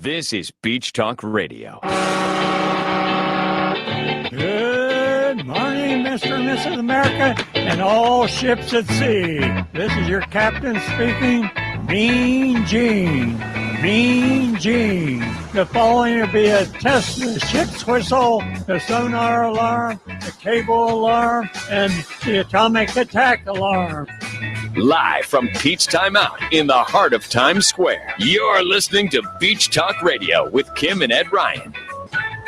This is Beach Talk Radio. Good morning, Mr. and Mrs. America, and all ships at sea. This is your captain speaking, Mean Gene. Mean Gene. The following will be a test of the ship's whistle, the sonar alarm, the cable alarm, and the atomic attack alarm. Live from Peach Time Out in the heart of Times Square, you're listening to Beach Talk Radio with Kim and Ed Ryan.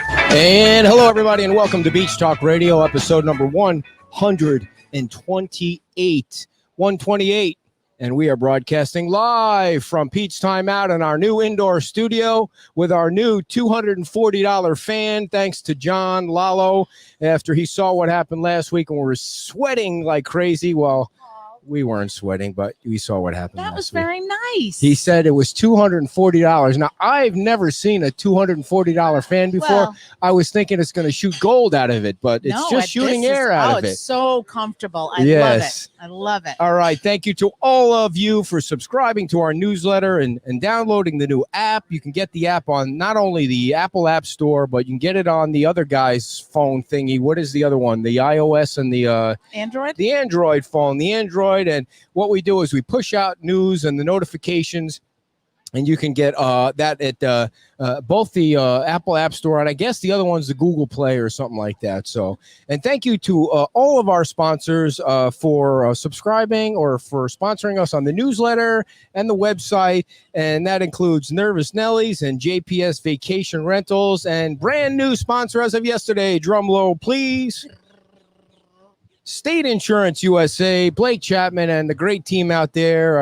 And hello, everybody, and welcome to Beach Talk Radio, episode number 128. 128. And we are broadcasting live from Peach Time Out in our new indoor studio with our new $240 fan, thanks to John Lalo, after he saw what happened last week and we were sweating like crazy. Well, we weren't sweating, but we saw what happened. That was very nice. He said it was $240. Now, I've never seen a $240 fan before. Well, I was thinking it's going to shoot gold out of it, but it's just shooting air out of it. It's so comfortable. I love it. I love it. All right. Thank you to all of you for subscribing to our newsletter and downloading the new app. You can get the app on not only the Apple App Store, but you can get it on the other guy's phone thingy. What is the other one? The iOS and the Android? The Android phone. The Android. And what we do is we push out news and the notifications, and you can get that at both the Apple App Store and I guess the other one's the Google Play or something like that. So, and thank you to all of our sponsors for subscribing or for sponsoring us on the newsletter and the website. And that includes Nervous Nellies and JPS Vacation Rentals and brand new sponsor as of yesterday. Drum roll, please. State Insurance USA, Blake Chapman, and the great team out there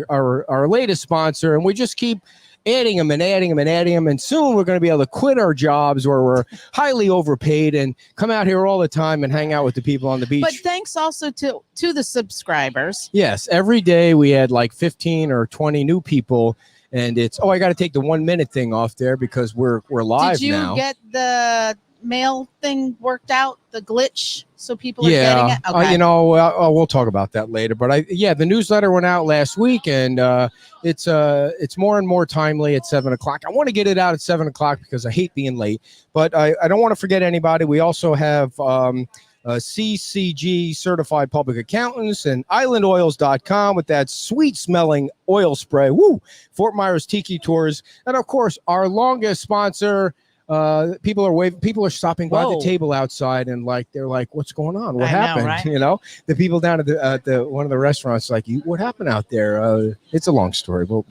are our latest sponsor, and we just keep adding them and adding them and adding them, and soon we're going to be able to quit our jobs where we're highly overpaid and come out here all the time and hang out with the people on the beach. But thanks also to the subscribers. Yes, every day we had like 15 or 20 new people, and it's, I got to take the 1 minute thing off there because we're live now. Did you get the mail thing worked out, the glitch, so people are getting it? Okay. We'll talk about that later. But the newsletter went out last week, and it's more and more timely at 7:00. I want to get it out at 7:00 because I hate being late, but I don't want to forget anybody. We also have CCG certified public accountants and islandoils.com with that sweet smelling oil spray. Woo! Fort Myers Tiki Tours, and of course our longest sponsor. People are waving. People are stopping by the table outside, and they're like, "What's going on? What happened?" Know, right? The people down at the one of the restaurants like, "What happened out there?" It's a long story. We'll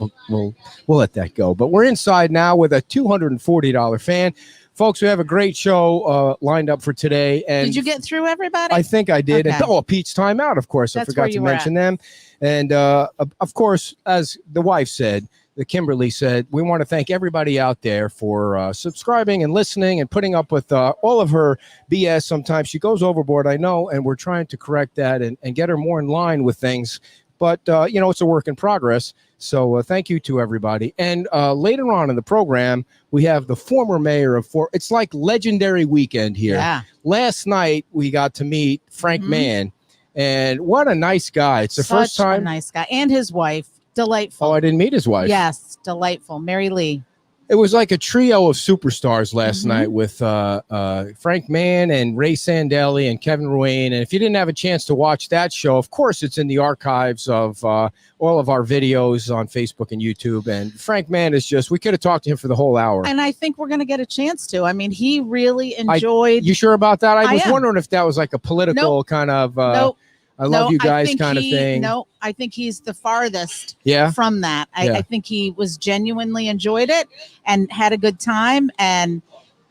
let that go. But we're inside now with a $240 fan, folks. We have a great show lined up for today. And did you get through everybody? I think I did. Okay. And Peach Time Out, of course. That's I forgot to mention them. And of course, as the wife said. Kimberly said, we want to thank everybody out there for subscribing and listening and putting up with all of her BS. Sometimes she goes overboard, I know, and we're trying to correct that and get her more in line with things. But, it's a work in progress. So thank you to everybody. And later on in the program, we have the former mayor of Fort. It's like legendary weekend here. Yeah. Last night, we got to meet Frank Mann. And what a nice guy. It's the first time. A nice guy. And his wife. Delightful. Oh, I didn't meet his wife. Yes, delightful. Mary Lee. It was like a trio of superstars last night with Frank Mann and Ray Sandelli and Kevin Ruane. And if you didn't have a chance to watch that show, of course, it's in the archives of all of our videos on Facebook and YouTube. And Frank Mann is we could have talked to him for the whole hour. And I think we're going to get a chance to. I mean, he really enjoyed. You sure about that? I was wondering if that was like a political kind of. Nope. I love you guys kind of thing. No, I think he's the farthest from that. I think he was genuinely enjoyed it and had a good time. And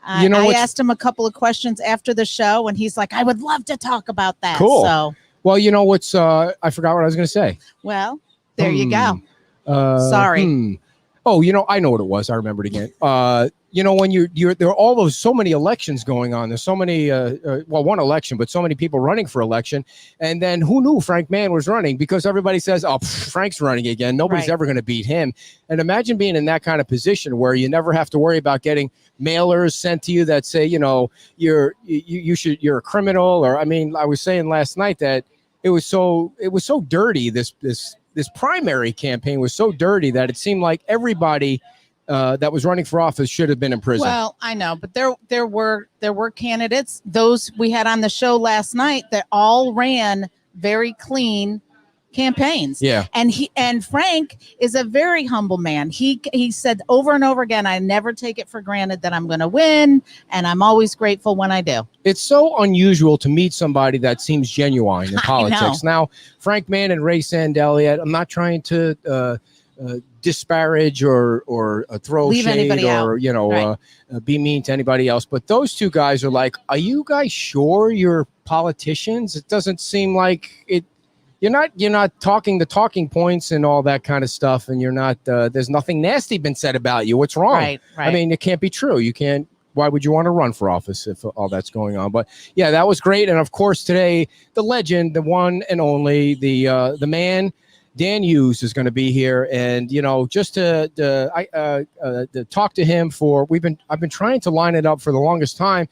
I asked him a couple of questions after the show, and he's like, I would love to talk about that. Cool. So, well, you know what's, I forgot what I was going to say. Well, there you go. Sorry. Oh, I know what it was. I remembered again. When there are so many elections going on. There's so many, one election, but so many people running for election. And then who knew Frank Mann was running? Because everybody says, Frank's running again. Nobody's ever going to beat him. And imagine being in that kind of position where you never have to worry about getting mailers sent to you that say, you're a criminal. Or, I was saying last night that it was so dirty. This primary campaign was so dirty that it seemed like everybody that was running for office should have been in prison. Well, I know, but there were candidates, those we had on the show last night, that all ran very clean campaigns. Yeah. And Frank is a very humble man. He said over and over again, I never take it for granted that I'm going to win, and I'm always grateful when I do. It's so unusual to meet somebody that seems genuine in politics. Now, Frank Mann and Ray Sandelli, I'm not trying to disparage or throw Leave shade anybody or out. be mean to anybody else, but those two guys are like, are you guys sure you're politicians? It doesn't seem like it. You're not talking the talking points and all that kind of stuff, and you're not there's nothing nasty been said about you. What's wrong? Right. I mean, it can't be true. You can't. Why would you want to run for office if all that's going on? But yeah, that was great. And of course today, the legend, the one and only, the man, Dan Hughes, is going to be here, and just to talk to him I've been trying to line it up for the longest time.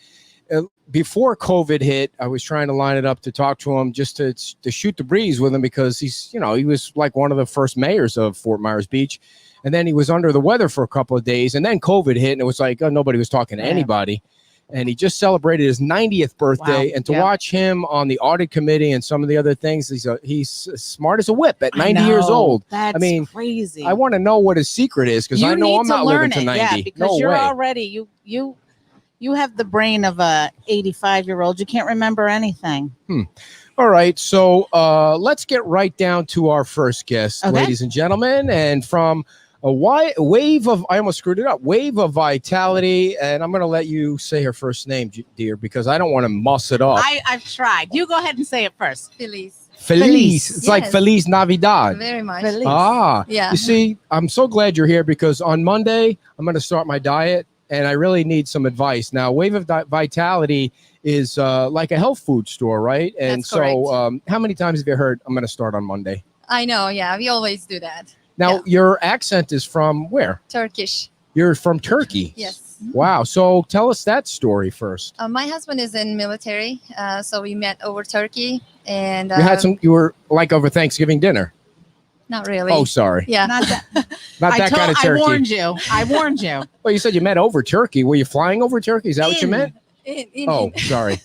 Before COVID hit, I was trying to line it up to talk to him, just to shoot the breeze with him, because he's he was like one of the first mayors of Fort Myers Beach, and then he was under the weather for a couple of days, and then COVID hit, and it was like nobody was talking to anybody. And he just celebrated his 90th birthday. Wow. And to watch him on the audit committee and some of the other things, he's smart as a whip at 90 years old. That's crazy. I want to know what his secret is, because I know I'm not living to 90. Yeah, because you're already you have the brain of a 85-year-old. You can't remember anything. All right, so let's get right down to our first guest, ladies and gentlemen, and from a wave of, I almost screwed it up, Wave of Vitality, and I'm going to let you say her first name, dear, because I don't want to muss it up. I've tried. You go ahead and say it first. FILIZ. FILIZ. It's like Feliz Navidad. Very much. FILIZ. Yeah. You see, I'm so glad you're here, because on Monday, I'm going to start my diet, and I really need some advice. Now, Wave of Vitality is like a health food store, right? And That's correct. How many times have you heard, I'm going to start on Monday? I know. Yeah. We always do that. Now, your accent is from where? Turkish. You're from Turkey. Yes. Wow. So tell us that story first. My husband is in military. So we met over Turkey, and You were like over Thanksgiving dinner. Not really. Oh, sorry. Yeah. Not that. Not that kind of turkey. I warned you. Well, you said you met over Turkey. Were you flying over Turkey? Is that what you meant? Sorry.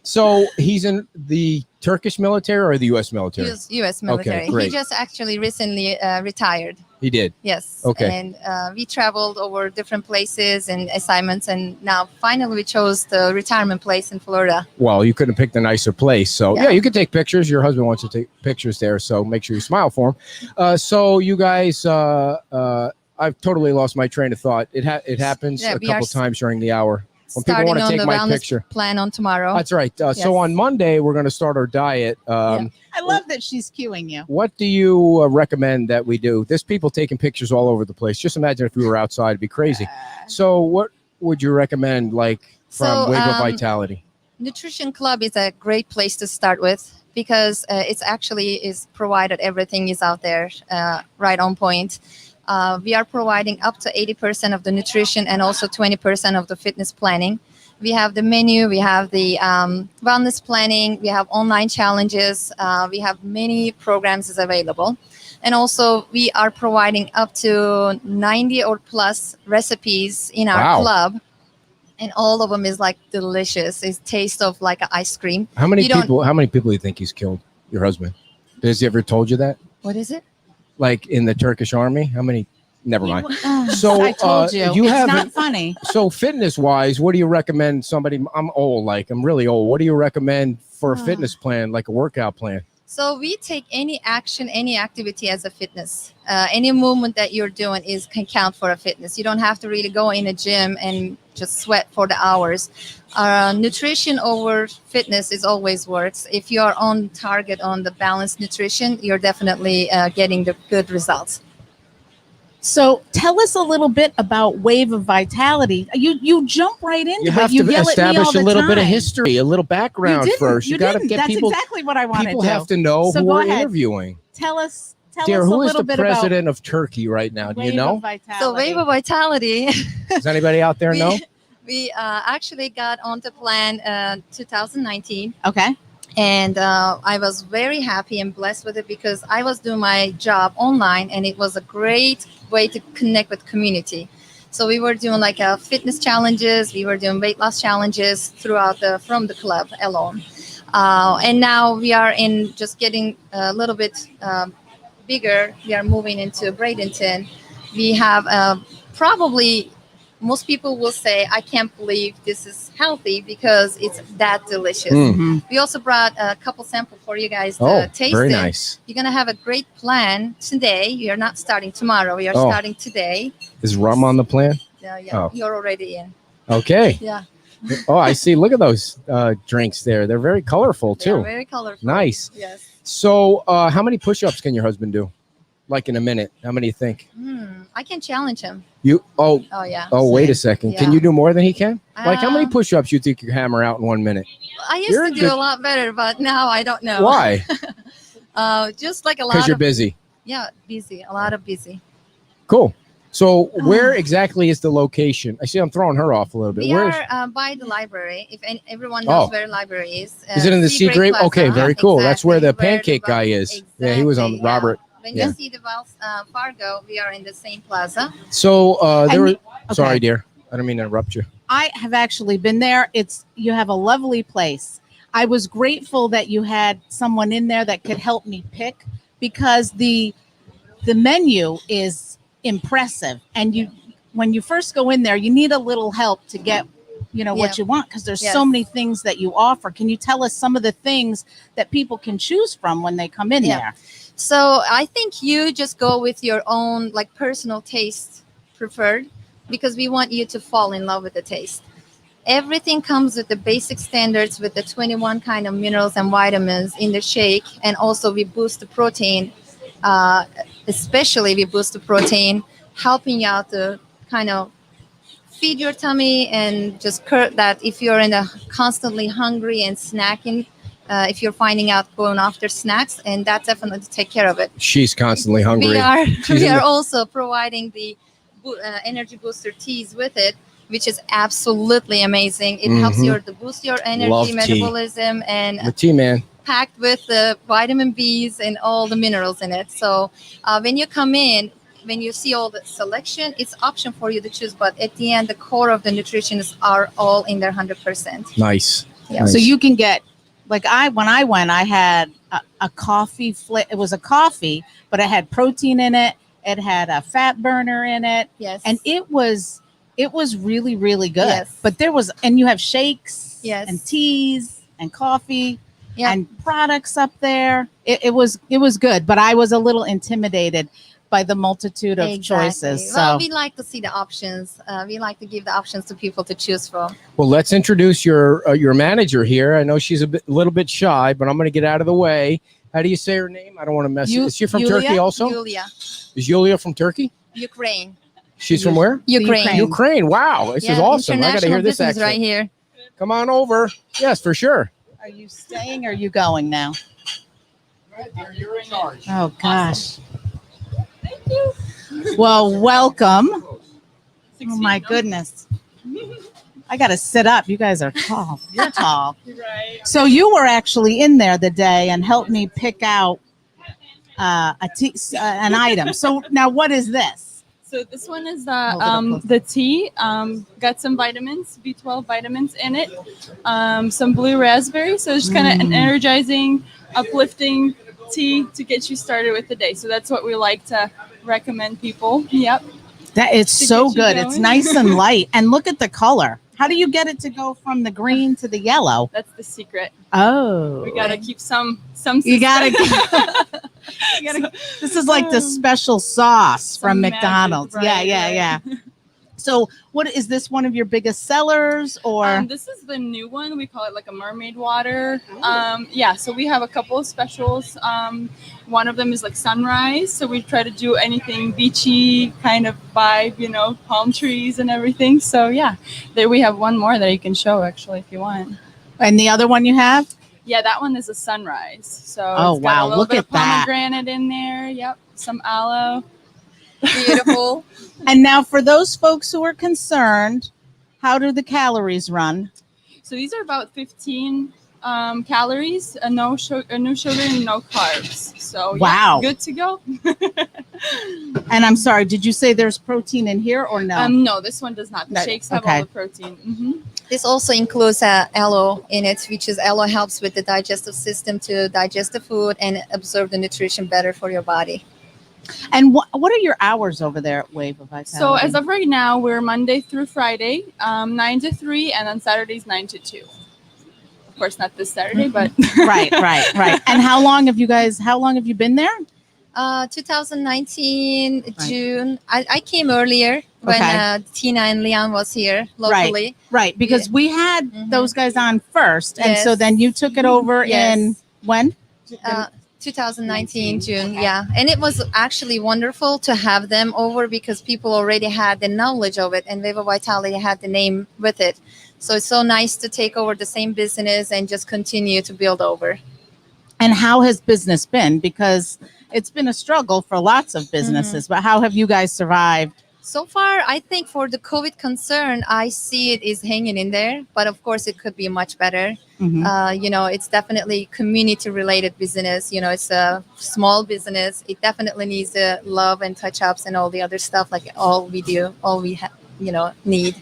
So he's in the Turkish military or the U.S. military? U.S. military. Okay, great. He just actually recently retired. He did? Yes. Okay. And we traveled over different places and assignments, and now finally we chose the retirement place in Florida. Well, you couldn't pick the nicer place. So, yeah, you can take pictures. Your husband wants to take pictures there, so make sure you smile for him. So you guys, I've totally lost my train of thought. It happens a couple times during the hour. When people want to take my picture. Plan on tomorrow. That's right. So on Monday, we're going to start our diet. I love that she's cueing you. What do you recommend that we do? There's people taking pictures all over the place. Just imagine if we were outside, it'd be crazy. So what would you recommend, like, from Wave of Vitality? Nutrition Club is a great place to start with, because it's actually is provided. Everything is out there, right on point. We are providing up to 80% of the nutrition and also 20% of the fitness planning. We have the menu, we have the wellness planning, we have online challenges, we have many programs is available. And also we are providing up to 90 or plus recipes in our club. And all of them is like delicious. It tastes of like an ice cream. How many people do you think he's killed, your husband? Has he ever told you that? What is it? Like in the Turkish army? How many? Never mind. So I told you. It's not funny. So fitness wise, what do you recommend somebody? I'm old, like I'm really old. What do you recommend for a fitness plan, like a workout plan? So we take any action, any activity as a fitness. Any movement that you're doing can count for a fitness. You don't have to really go in a gym and just sweat for the hours. Nutrition over fitness is always works. If you are on target on the balanced nutrition, you're definitely getting the good results. So tell us a little bit about Wave of Vitality. You jump right into it. You have to establish a little bit of history, a little background first. You got to get people. That's exactly what I wanted to do. People have to know who we're interviewing. Tell us Dear, us a who is little the bit president of Turkey right now? Do you know? So Wave of Vitality. Does anybody out there know? We actually got on the plan 2019. Okay. And I was very happy and blessed with it because I was doing my job online, and it was a great way to connect with community. So we were doing like fitness challenges, we were doing weight loss challenges throughout from the club alone. And now we are in just getting a little bit bigger. We are moving into Bradenton. We have probably most people will say, I can't believe this is healthy because it's that delicious. Mm. We also brought a couple samples for you guys to taste very it. nice. You're going to have a great plan today. We are not starting tomorrow. We are starting today. Is rum on the plan? Yeah, you're already in. Okay. Yeah. Oh, I see. Look at those drinks there. They're very colorful, too. They're very colorful. Nice. Yes. So how many push-ups can your husband do? Like in a minute? How many do you think? I can challenge him. You? Oh, yeah. Oh, wait a second. Yeah. Can you do more than he can? Like how many push-ups you think you hammer out in 1 minute? I used to do a lot better, but now I don't know. Why? Just like a lot. Because you're busy. Yeah, busy. A lot of busy. Cool. So where exactly is the location? I see I'm throwing her off a little bit. We Where are by the library. If everyone knows where the library is. Is it in the Sea Grape? Okay, very cool. That's where the pancake guy is. Exactly. Yeah, he was on Robert. When you see the Wells Fargo, we are in the same plaza. So there was. Sorry, dear. I don't mean to interrupt you. I have actually been there. You have a lovely place. I was grateful that you had someone in there that could help me pick, because the menu is impressive, and when you first go in there, you need a little help to get what you want, because there's so many things that you offer. Can you tell us some of the things that people can choose from when they come in there? So I think you just go with your own like personal taste preferred, because we want you to fall in love with the taste. Everything comes with the basic standards with the 21 kind of minerals and vitamins in the shake. And also we boost the protein, especially we boost the protein, helping you out to kind of feed your tummy and just curb that if you're in a constantly hungry and snacking, if you're finding out going after snacks, and that definitely take care of it. She's constantly hungry. We are also providing the energy booster teas with it, which is absolutely amazing. It helps you to boost your energy, metabolism, and the tea man packed with the vitamin B's and all the minerals in it. So when you come in, when you see all the selection, it's option for you to choose. But at the end, the core of the nutrition are all in there 100%. Nice. Yeah. Nice. So you can get, when I went, I had a coffee. It was a coffee, but it had protein in it. It had a fat burner in it. Yes. And it was really, really good. Yes. But and you have shakes yes. and teas and coffee yeah. and products up there. It was good, but I was a little intimidated by the multitude of choices. Well, so we like to see the options. We like to give the options to people to choose from. Well, let's introduce your manager here. I know she's a little bit shy, but I'm going to get out of the way. How do you say her name? I don't want to mess it. Is she from Turkey also? Yulia. Is Yulia from Turkey? Ukraine. She's from where? Ukraine. Ukraine. Wow, this is awesome. I got to hear this accent. Right here. Come on over. Yes, for sure. Are you staying or are you going now? Right there, you're in charge. Oh, gosh. Thank you. Well, welcome. Oh, my goodness. I got to sit up. You guys are tall. You're tall. Right. So you were actually in there the day and helped me pick out an item. So now what is this? So this one is the tea. Got some vitamins, B12 vitamins in it. Some blue raspberry. So it's just kind of an energizing, uplifting tea to get you started with the day. So that's what we like to recommend people. Yep. That is so good. It's nice and light. And look at the color. How do you get it to go from the green to the yellow? That's the secret. Oh. We got to keep some You got to. This is like the special sauce from McDonald's. Magic, Yeah. So what is this, one of your biggest sellers, or? This is the new one. We call it like a mermaid water. So we have a couple of specials. One of them is like sunrise. So we try to do anything beachy kind of vibe, palm trees and everything. So yeah, there we have one more that you can show actually if you want. And the other one you have? Yeah, that one is a sunrise. So it's got a little bit of pomegranate in there. Yep, some aloe. Beautiful. And now for those folks who are concerned, how do the calories run? So these are about 15 calories, no sugar, and no carbs. So Wow. good to go. And I'm sorry, did you say there's protein in here or no? No, this one does not. The No, shakes have okay. all the protein. This also includes aloe in it, which is aloe helps with the digestive system to digest the food and absorb the nutrition better for your body. And what are your hours over there at Wave of Vitality? So as of right now, we're Monday through Friday, 9 to 3, and on Saturdays 9 to 2. Of course, not this Saturday, but right. And how long have you been there? 2019 June. I came earlier when Tina and Leon was here locally. Right, because we had those guys on first, and so Yes. then you took it over Yes. in when? 2019 June, yeah. And it was actually wonderful to have them over because people already had the knowledge of it, and Viva Vitality had the name with it. So it's so nice to take over the same business and just continue to build over. And how has business been? Because it's been a struggle for lots of businesses, but how have you guys survived? So far, I think for the COVID concern, I see it is hanging in there, but of course it could be much better. It's definitely community-related business. It's a small business. It definitely needs the love and touch-ups and all the other stuff, like all we need.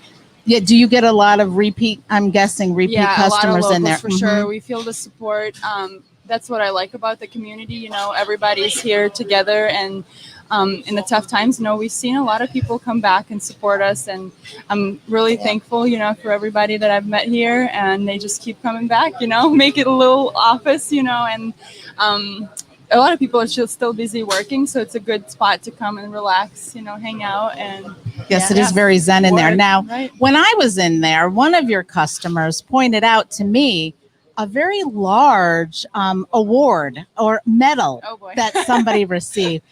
Yeah. Do you get a lot of repeat? I'm guessing repeat customers a lot of in there for sure. We feel the support. That's what I like about the community. Everybody's here together, and in the tough times, we've seen a lot of people come back and support us, and I'm really thankful, for everybody that I've met here, and they just keep coming back, make it a little office, and a lot of people are still busy working, so it's a good spot to come and relax, hang out. And yes, it is very zen in there. Now, right. When I was in there, one of your customers pointed out to me a very large award or medal that somebody received,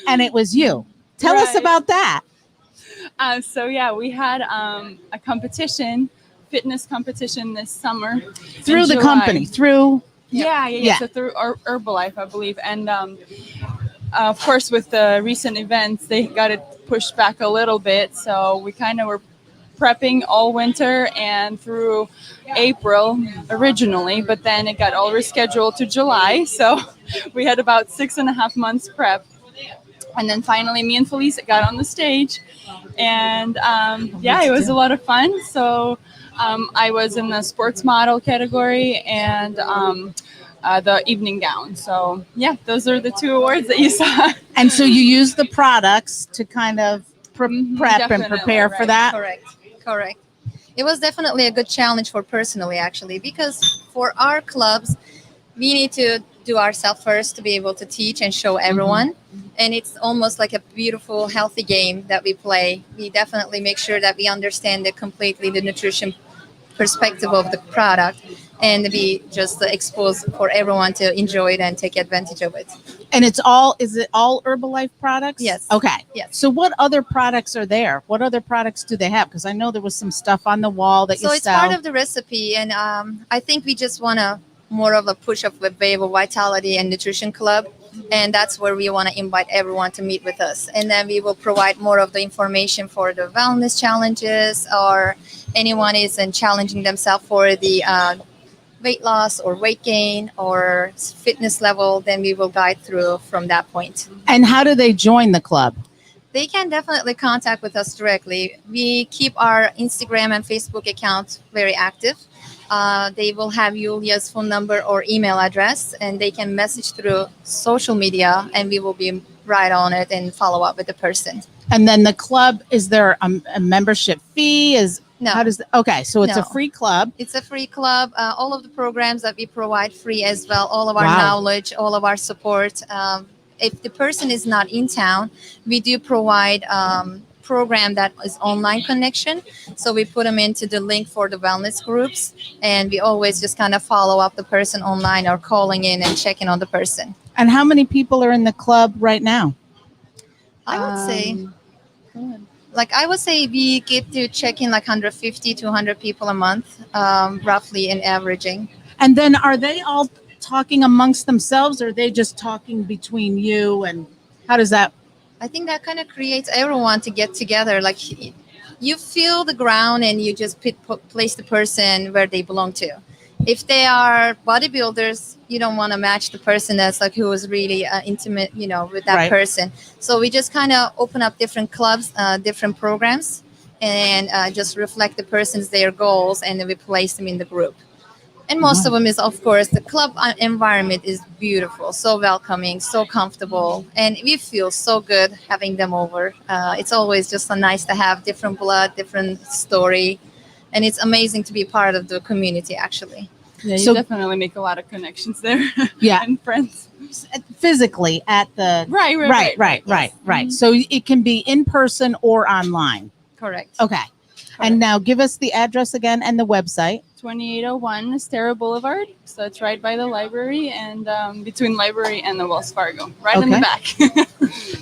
and it was you. Tell us about that. We had a competition, fitness competition this summer Through the July. company, through... Yeah. So through Herbalife, I believe. And of course, with the recent events, they got it pushed back a little bit. So we kind of were prepping all winter and through April originally, but then it got all rescheduled to July. So we had about 6.5 months prep. And then finally me and FILIZ got on the stage, and it was a lot of fun. So I was in the sports model category and the evening gown. So those are the 2 awards that you saw. And so you use the products to kind of prep and prepare for that. Correct. It was definitely a good challenge personally, actually, because for our clubs, we need to do ourselves first to be able to teach and show everyone. And it's almost like a beautiful, healthy game that we play. We definitely make sure that we understand the nutrition perspective of the product, and we just expose for everyone to enjoy it and take advantage of it. And is it all Herbalife products? Yes. Okay. Yes. So what other products are there? What other products do they have? Because I know there was some stuff on the wall that you sell. So it's part of the recipe, and I think we just want more of a push of the Wave of Vitality and Nutrition Club, and that's where we want to invite everyone to meet with us. And then we will provide more of the information for the wellness challenges, or anyone isn't challenging themselves for the weight loss or weight gain or fitness level, then we will guide through from that point. And how do they join the club? They can definitely contact with us directly. We keep our Instagram and Facebook account very active. They will have Yulia's phone number or email address, and they can message through social media, and we will be right on it and follow up with the person. And then the club, is there a membership fee? No. Okay, so it's a free club. It's a free club. All of the programs that we provide free as well. All of our knowledge, all of our support. If the person is not in town, we do provide program that is online connection. So we put them into the link for the wellness groups, and we always just kind of follow up the person online or calling in and checking on the person. And how many people are in the club right now? I would say we get to check in like 150 to 100 people a month, roughly in averaging. And then are they all talking amongst themselves, or are they just talking between you, and how does that? I think that kind of creates everyone to get together. Like you feel the ground and you just place the person where they belong to. If they are bodybuilders, you don't want to match the person that's like who is really intimate, with that Right. person. So we just kind of open up different clubs, different programs, and just reflect the person's their goals, and then we place them in the group. And most of them is, of course, the club environment is beautiful, so welcoming, so comfortable, and we feel so good having them over. It's always just so nice to have different blood, different story, and it's amazing to be part of the community, actually. Yeah, you So- definitely make a lot of connections there. Yeah. And friends. Physically at the right. So it can be in person or online. Correct. Okay. And now give us the address again and the website. 2801 Estera Boulevard. So it's right by the library and between library and the Wells Fargo, right in the back.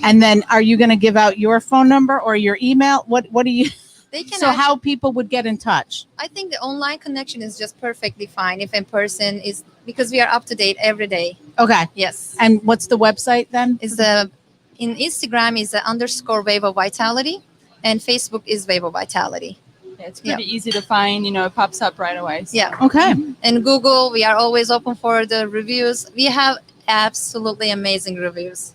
And then are you going to give out your phone number or your email? What do you They can So how people would get in touch? I think the online connection is just perfectly fine if in person is, because we are up to date every day. Okay. Yes. And what's the website then? Is in Instagram is _ Wave of Vitality, and Facebook is Wave of Vitality. Yeah, it's pretty easy to find. It pops up right away. So. Yeah. Okay. And Google, we are always open for the reviews. We have absolutely amazing reviews.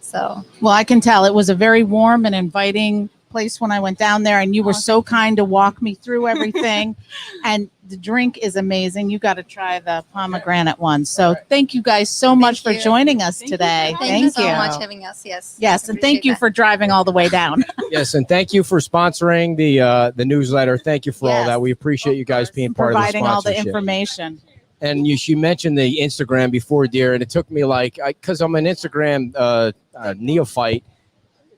So Well, I can tell it was a very warm and inviting place when I went down there, and you were so kind to walk me through everything. And the drink is amazing. You got to try the pomegranate one. So thank you guys so much for you. joining us Thank you. today. thank you so much for having us. Yes. Yes, and thank Appreciate you that. for driving all the way down. Yes, and thank you for sponsoring the newsletter. Thank you for all Yes, that. We appreciate you guys being part of the Providing all the sponsorship. information. And she mentioned the Instagram before, dear, and it took me because I'm an Instagram neophyte.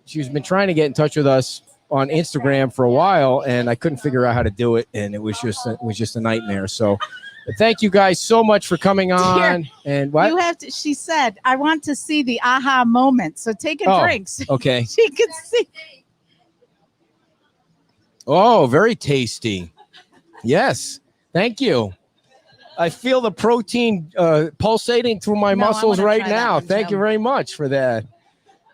She's been trying to get in touch with us on Instagram for a while, and I couldn't figure out how to do it, and it was just a nightmare. So, thank you guys so much for coming on. And what? You have to. She said, "I want to see the aha moment." So take a drink. So Okay. she can see. Oh, very tasty. Yes. Thank you. I feel the protein pulsating through my No, I muscles wanna right try that now. one, Thank too. you very much for that.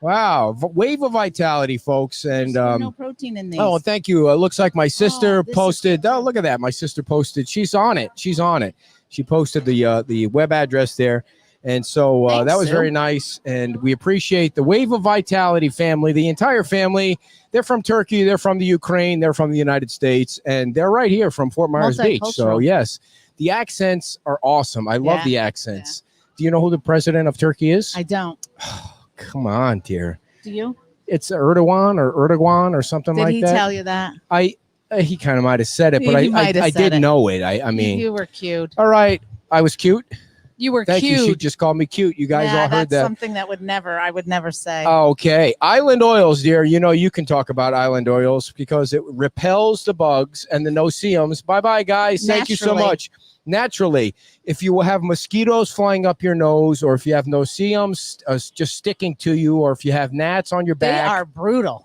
Wow. Wave of vitality, folks. And There's no protein in these. oh, thank you. Looks like my sister this is posted. Oh, look at that. My sister posted. She's on it. She posted the web address there. And so Thanks, that was Sue. very nice. And we appreciate the Wave of Vitality family, the entire family. They're from Turkey. They're from the Ukraine. They're from the United States. And they're right here from Fort Myers Beach. So, Multicultural. yes, the accents are awesome. I love Yeah. the accents. Do you know who the president of Turkey is? I don't. Come on, dear. Do you? It's Erdogan or something Did like he that. tell you that? He kind of might have said it, but He might have I said did it. know it. I mean, you were cute. all right. I was cute. You were Thank cute. you. She just called me cute. You guys Nah, all heard that's that. something that I would never say. Okay. Island oils, dear. You can talk about island oils because it repels the bugs and the no-see-ums. Bye-bye, guys. Thank you so Naturally. much. Naturally, if you have mosquitoes flying up your nose, or if you have no-see-ums just sticking to you, or if you have gnats on your They back, are brutal.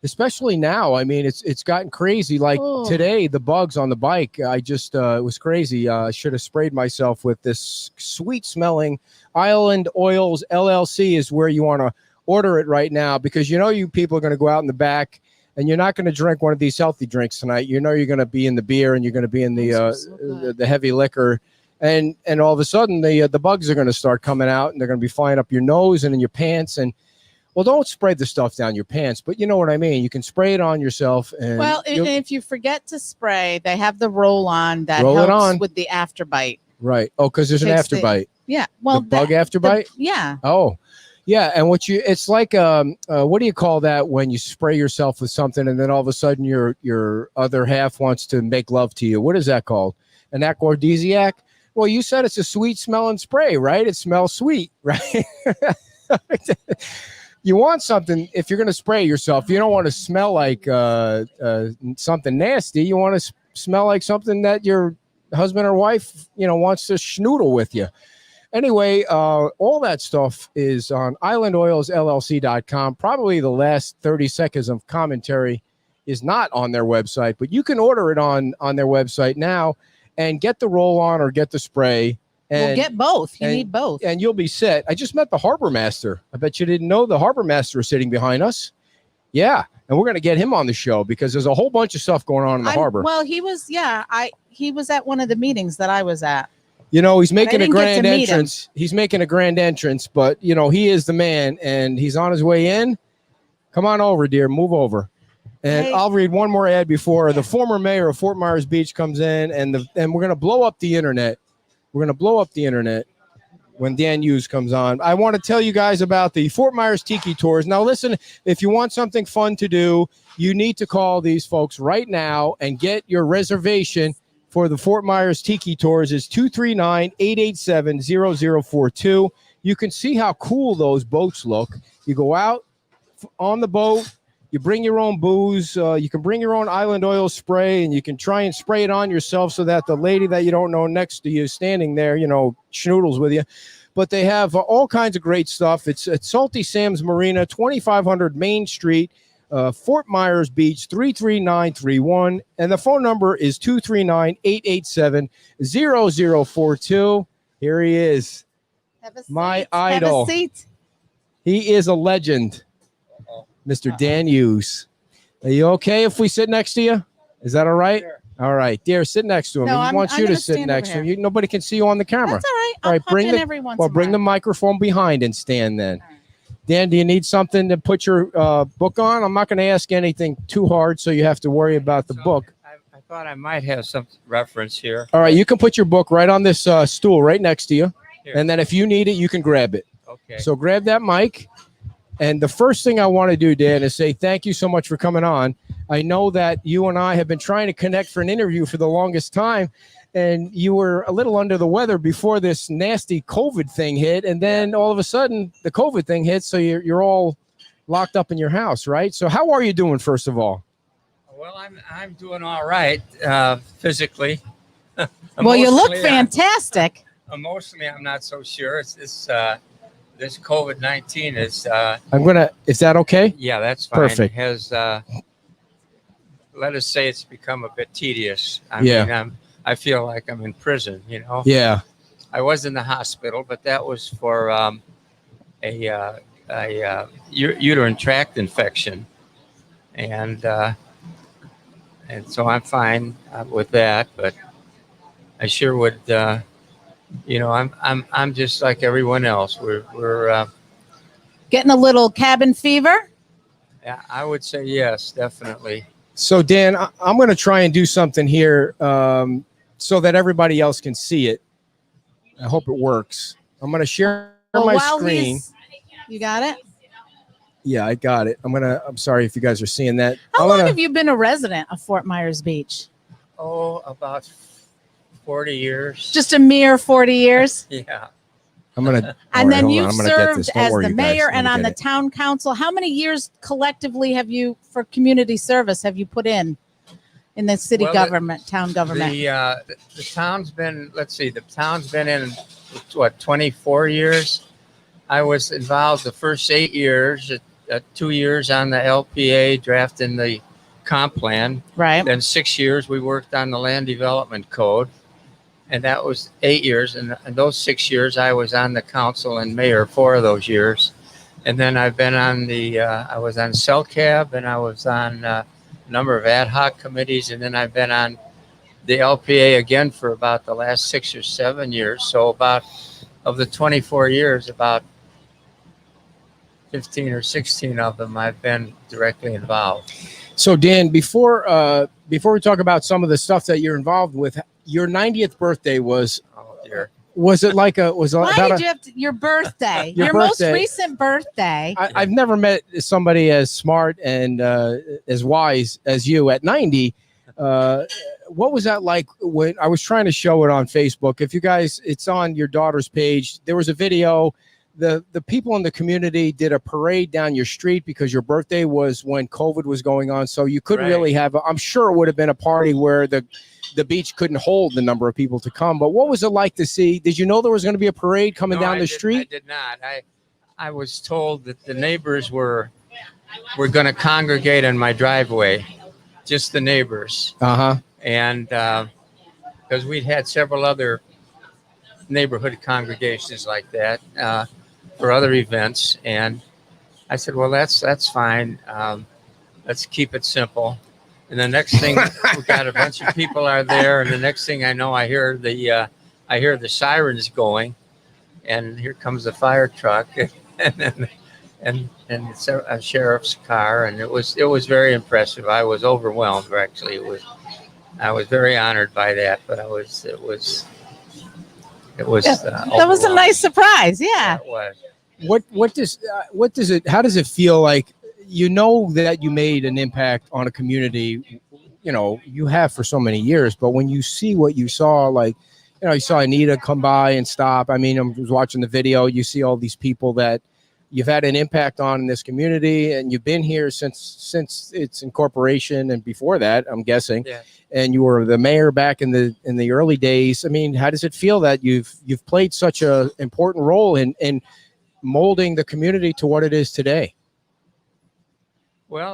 especially now. I mean, it's gotten crazy. Like Oh. today, the bugs on the bike, I just it was crazy. I should have sprayed myself with this sweet smelling Island Oils LLC is where you want to order it right now, because you people are going to go out in the back and you're not going to drink one of these healthy drinks tonight. You're going to be in the beer and you're going to be in the heavy liquor. And all of a sudden the bugs are going to start coming out, and they're going to be flying up your nose and in your pants. And well, don't spray the stuff down your pants, but you know what I mean. You can spray it on yourself. And Well, if you forget to spray, they have the roll-on that Roll it helps on. with the afterbite. right. Oh, because there's an Takes the- afterbite. Yeah. Well, the bug afterbite. yeah. Oh, yeah. And it's like what do you call that when you spray yourself with something and then all of a sudden your other half wants to make love to you? What is that called? An aphrodisiac? Well, you said it's a sweet smelling spray, right? It smells sweet, right? You want something, if you're going to spray yourself, you don't want to smell like something nasty. You want to smell like something that your husband or wife, wants to schnoodle with you. Anyway, all that stuff is on islandoilsllc.com. Probably the last 30 seconds of commentary is not on their website, but you can order it on their website now and get the roll-on or get the spray. And, We'll get both. You need both. and you'll be set. I just met the harbor master. I bet you didn't know the harbor master is sitting behind us. Yeah, and we're going to get him on the show because there's a whole bunch of stuff going on in the harbor. Well, he was. Yeah, he was at one of the meetings that I was at. You know, he's making a didn't get grand to meet him. entrance. He's making a grand entrance, but you know, he is the man and he's on his way in. Come on over, dear. Move over. And Hey. I'll read one more ad before the former mayor of Fort Myers Beach comes in, and we're going to blow up the internet. We're going to blow up the internet when Dan Hughes comes on. I want to tell you guys about the Fort Myers Tiki Tours. Now, listen, if you want something fun to do, you need to call these folks right now and get your reservation for the Fort Myers Tiki Tours. Is 239-887-0042. You can see how cool those boats look. You go out on the boat. You bring your own booze. You can bring your own island oil spray, and you can try and spray it on yourself so that the lady that you don't know next to you standing there, you know, schnoodles with you. But they have all kinds of great stuff. It's at Salty Sam's Marina, 2500 Main Street, Fort Myers Beach, 33931. And the phone number is 239-887-0042. Here he is, my idol. Have a seat. He is a legend. Mr. Dan Hughes. Are you okay if we sit next to you? Is that all right? Sure. All right. Dear, sit next to him. No, He wants I'm you to gonna sit stand next over to him. Nobody can see you on the camera. That's all right. I'll All right, pop bring in the every once well, in a bring the while. microphone behind and stand then. All right. Dan, do you need something to put your book on? I'm not going to ask anything too hard, so you have to worry about the book. I thought I might have some reference here. All right, you can put your book right on this stool right next to you, Here. and then if you need it, you can grab it. Okay. So grab that mic. And the first thing I want to do, Dan, is say thank you so much for coming on. I know that you and I have been trying to connect for an interview for the longest time, and you were a little under the weather before this nasty COVID thing hit, and then all of a sudden the COVID thing hit, so you're all locked up in your house, right? So how are you doing, first of all? Well, I'm doing all right physically. Well, you look Emotionally, fantastic. Emotionally, I'm not so sure. It's this COVID-19 is Is that okay? yeah, that's fine. Perfect. Has let us say it's become a bit tedious. I Yeah. mean, I feel like I'm in prison. You know. Yeah. I was in the hospital, but that was for a uterine tract infection, and so I'm fine with that. But I sure would, you know, I'm just like everyone else. We're Getting a little cabin fever. I would say yes, definitely. So, Dan, I'm going to try and do something here so that everybody else can see it. I hope it works. I'm going to share my screen. You got it? Yeah, I got it. I'm sorry if you guys are seeing that. How long have you been a resident of Fort Myers Beach? Oh, about 40 years. Just a mere 40 years? Yeah. And then you've served as the mayor and on the town council. How many years collectively for community service have you put in the city government, town government? The town's been, let's see, the town's been in, 24 years? I was involved the first 8 years, 2 years on the LPA drafting the comp plan. Right. Then 6 years we worked on the land development code. And that was 8 years. And those 6 years I was on the council and mayor 4 of those years. And then I've been on I was on CELCAB, and I was on a number of ad hoc committees. And then I've been on the LPA again for about the last 6 or 7 years. So of the 24 years, about 15 or 16 of them I've been directly involved. So, Dan, before we talk about some of the stuff that you're involved with, your 90th birthday was. Oh dear. Was it like a? Why did you have your birthday? Your most birthday. Recent birthday. I've never met somebody as smart and as wise as you at 90. What was that like when I was trying to show it on Facebook? If you guys, it's on your daughter's page. There was a video. The people in the community did a parade down your street because your birthday was when COVID was going on. So you couldn't really have, I'm sure it would have been a party where the beach couldn't hold the number of people to come. But what was it like to see? Did you know there was going to be a parade coming down the street? I did not. I was told that the neighbors were going to congregate in my driveway, just the neighbors. And because we'd had several other neighborhood congregations like that for other events, and I said, well, that's fine. Let's keep it simple. And the next thing, we got a bunch of people are there, and the next thing I know, I hear the sirens going, and here comes the fire truck, and a sheriff's car, and it was very impressive. I was overwhelmed, actually. I was very honored by that, but it was that was a nice surprise. Yeah. It was. What does it, how does it feel like, you know, that you made an impact on a community, you know, you have for so many years, but when you see what you saw, like, you know, you saw Anita come by and stop. I mean, I was watching the video, you see all these people that you've had an impact on in this community, and you've been here since its incorporation and before that, I'm guessing. Yeah. And you were the mayor back in the early days. I mean, how does it feel that you've played such a important role in molding the community to what it is today? Well,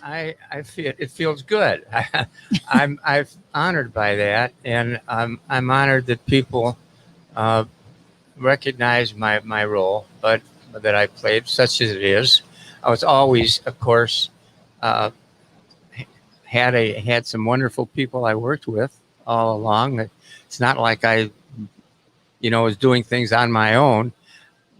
I feel it feels good. I'm honored by that, and I'm honored that people recognize my role, but that I played, such as it is. I was always, of course, had some wonderful people I worked with all along. It's not like I, was doing things on my own.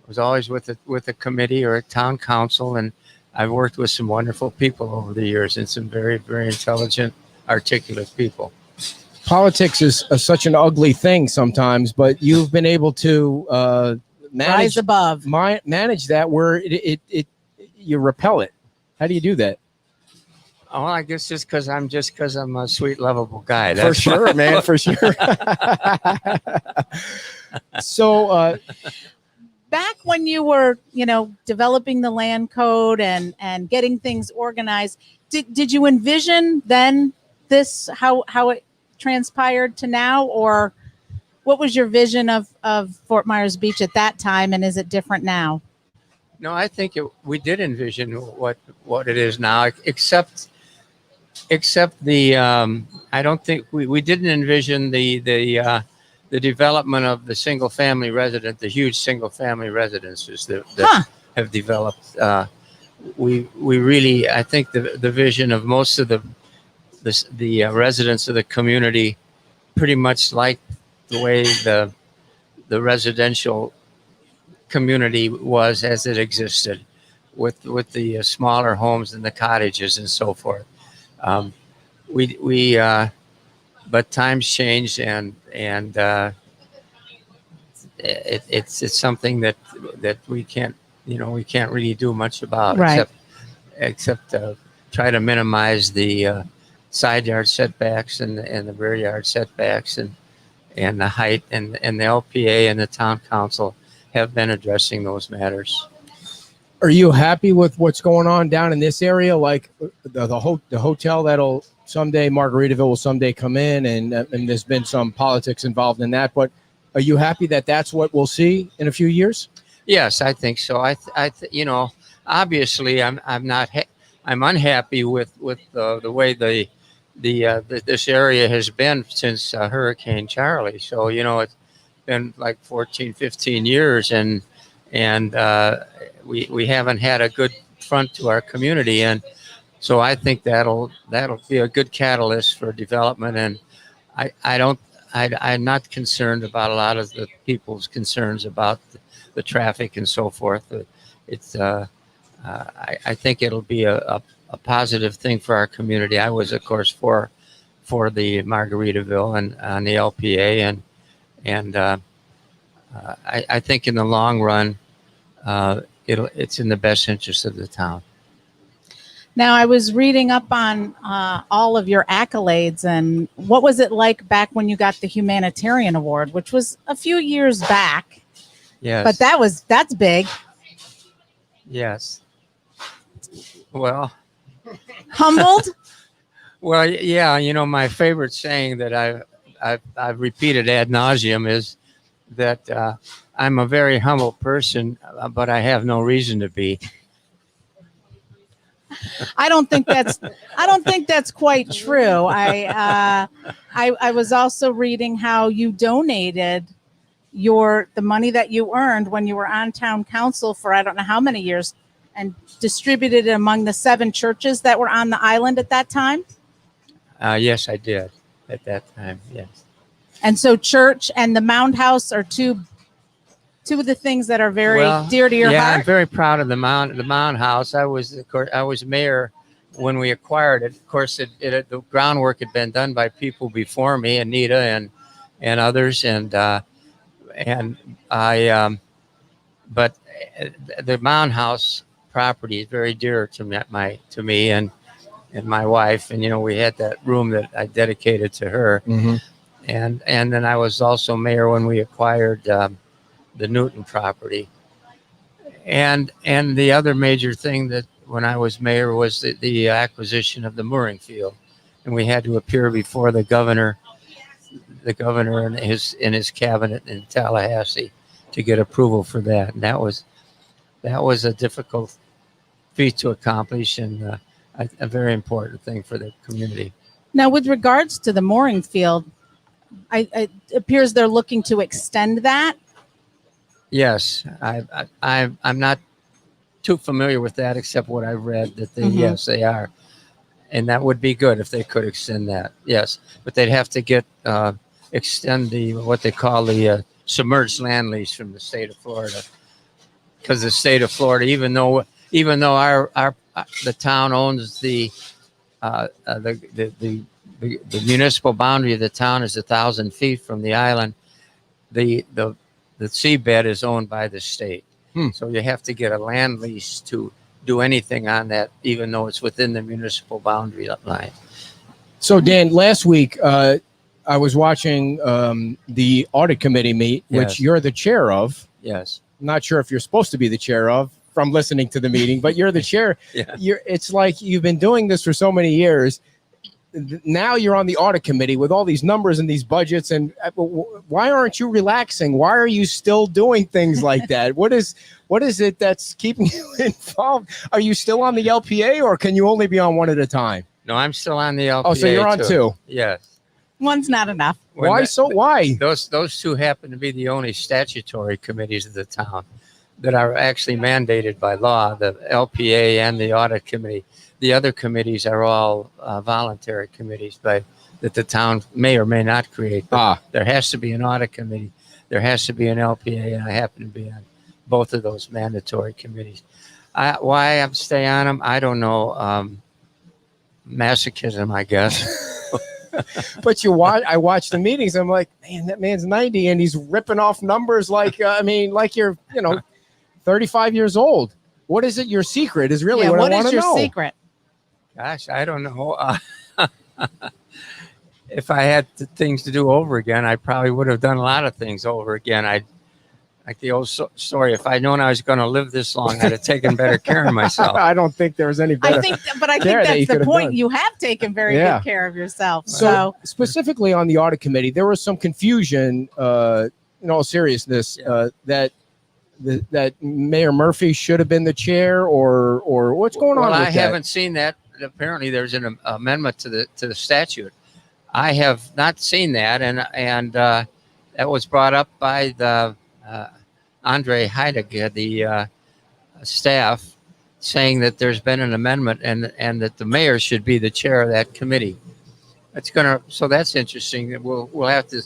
I was always with a committee or a town council, and I've worked with some wonderful people over the years, and some very, very intelligent, articulate people. Politics is such an ugly thing sometimes, but you've been able to manage that where you repel it. How do you do that? Oh, I guess just because I'm a sweet, lovable guy. For sure, man, for sure. So, back when you were, developing the land code and getting things organized, did you envision then this, how it transpired to now, or what was your vision of Fort Myers Beach at that time, and is it different now? No, I think we did envision what it is now, except the I don't think we didn't envision the development of the single family the huge single family residences that have developed. We really, I think the vision of most of the residents of the community pretty much like the way the residential community was as it existed, with the smaller homes and the cottages and so forth. But times changed, and it's something that we can't really do much about, right, except try to minimize the side yard setbacks and the rear yard setbacks and the height, and the LPA and the town council have been addressing those matters. Are you happy with what's going on down in this area? Like the hotel that'll someday, Margaritaville will someday come in, and there's been some politics involved in that. But are you happy that that's what we'll see in a few years? Yes, I think so. Obviously, I'm unhappy with the way this area has been since Hurricane Charlie. So it's been like 14, 15 years, and we haven't had a good front to our community, and so I think that'll be a good catalyst for development. And I'm not concerned about a lot of the people's concerns about the traffic and so forth. I think it'll be a positive thing for our community. I was, of course, for the Margaritaville and on the LPA, and I think in the long run, it's in the best interest of the town. Now, I was reading up on all of your accolades, and what was it like back when you got the Humanitarian Award, which was a few years back? Yes. But that's big. Yes. Well. Humbled? Well, yeah. My favorite saying that I've repeated ad nauseum is that I'm a very humble person, but I have no reason to be. I don't think that's quite true. I was also reading how you donated the money that you earned when you were on town council for I don't know how many years, and distributed it among the 7 churches that were on the island at that time? Yes, I did at that time. Yes. And so church and the Mound House are two of the things that are very dear to your yeah, heart. I'm very proud of the Mound House. I was mayor when we acquired it. Of course, the groundwork had been done by people before me, Anita and others, and I. But the Mound House property is very dear to me and my wife, and we had that room that I dedicated to her, and then I was also mayor when we acquired the Newton property, and the other major thing that when I was mayor was the acquisition of the mooring field, and we had to appear before the governor and his cabinet in Tallahassee to get approval for that, and that was a difficult feat to accomplish, and a very important thing for the community. Now, with regards to the mooring field, it appears they're looking to extend that. Yes, I'm not too familiar with that, except what I've read that yes, they are, and that would be good if they could extend that. Yes, but they'd have to extend what they call the submerged land lease from the state of Florida, because the state of Florida, even though the town owns the municipal boundary of the town is 1,000 feet from the island, the seabed is owned by the state. So you have to get a land lease to do anything on that, even though it's within the municipal boundary line. So, Dan, last week I was watching the audit committee meet, which you're the chair of. Yes. I'm not sure if you're supposed to be the chair of from listening to the meeting, but you're the chair. Yeah. It's like you've been doing this for so many years. Now you're on the audit committee with all these numbers and these budgets. And why aren't you relaxing? Why are you still doing things like that? What is it that's keeping you involved? Are you still on the LPA, or can you only be on one at a time? No, I'm still on the LPA. Oh, so you're on two. Yes. One's not enough. Why? Those two happen to be the only statutory committees of the town that are actually mandated by law, the LPA and the audit committee. The other committees are all voluntary committees that the town may or may not create. There has to be an audit committee. There has to be an LPA, and I happen to be on both of those mandatory committees. Why I stay on them, I don't know. Masochism, I guess. But I watch the meetings. I'm like, man, that man's 90 and he's ripping off numbers like you're 35 years old. What is it? Your secret is really what I want to know. What is your secret? Gosh, I don't know. If I had things to do over again, I probably would have done a lot of things over again. Like the old story, if I'd known I was going to live this long, I'd have taken better care of myself. I don't think there was any better. I think that's the point. You have taken very good care of yourself. So specifically on the audit committee, there was some confusion, in all seriousness, that Mayor Murphy should have been the chair, or what's going on with that? I haven't seen that. Apparently, there's an amendment to the statute. I have not seen that, and that was brought up by the Andre Heidegger, the staff, saying that there's been an amendment and that the mayor should be the chair of that committee. So that's interesting. We'll have to.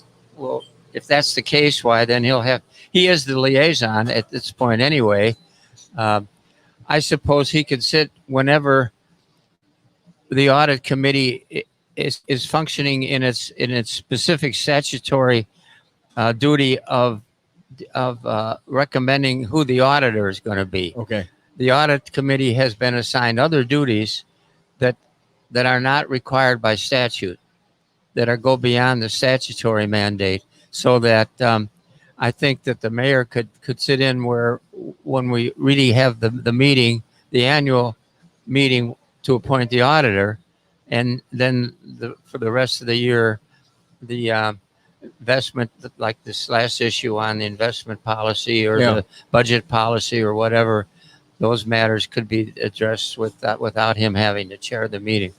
If that's the case, why then he is the liaison at this point anyway. I suppose he could sit whenever the audit committee is functioning in its specific statutory duty of recommending who the auditor is going to be. Okay. The audit committee has been assigned other duties that are not required by statute, that go beyond the statutory mandate, so that I think that the mayor could sit in when we really have the annual meeting to appoint the auditor, and then for the rest of the year, the investment, like this last issue on the investment policy or the budget policy or whatever, those matters could be addressed without him having to chair the meeting.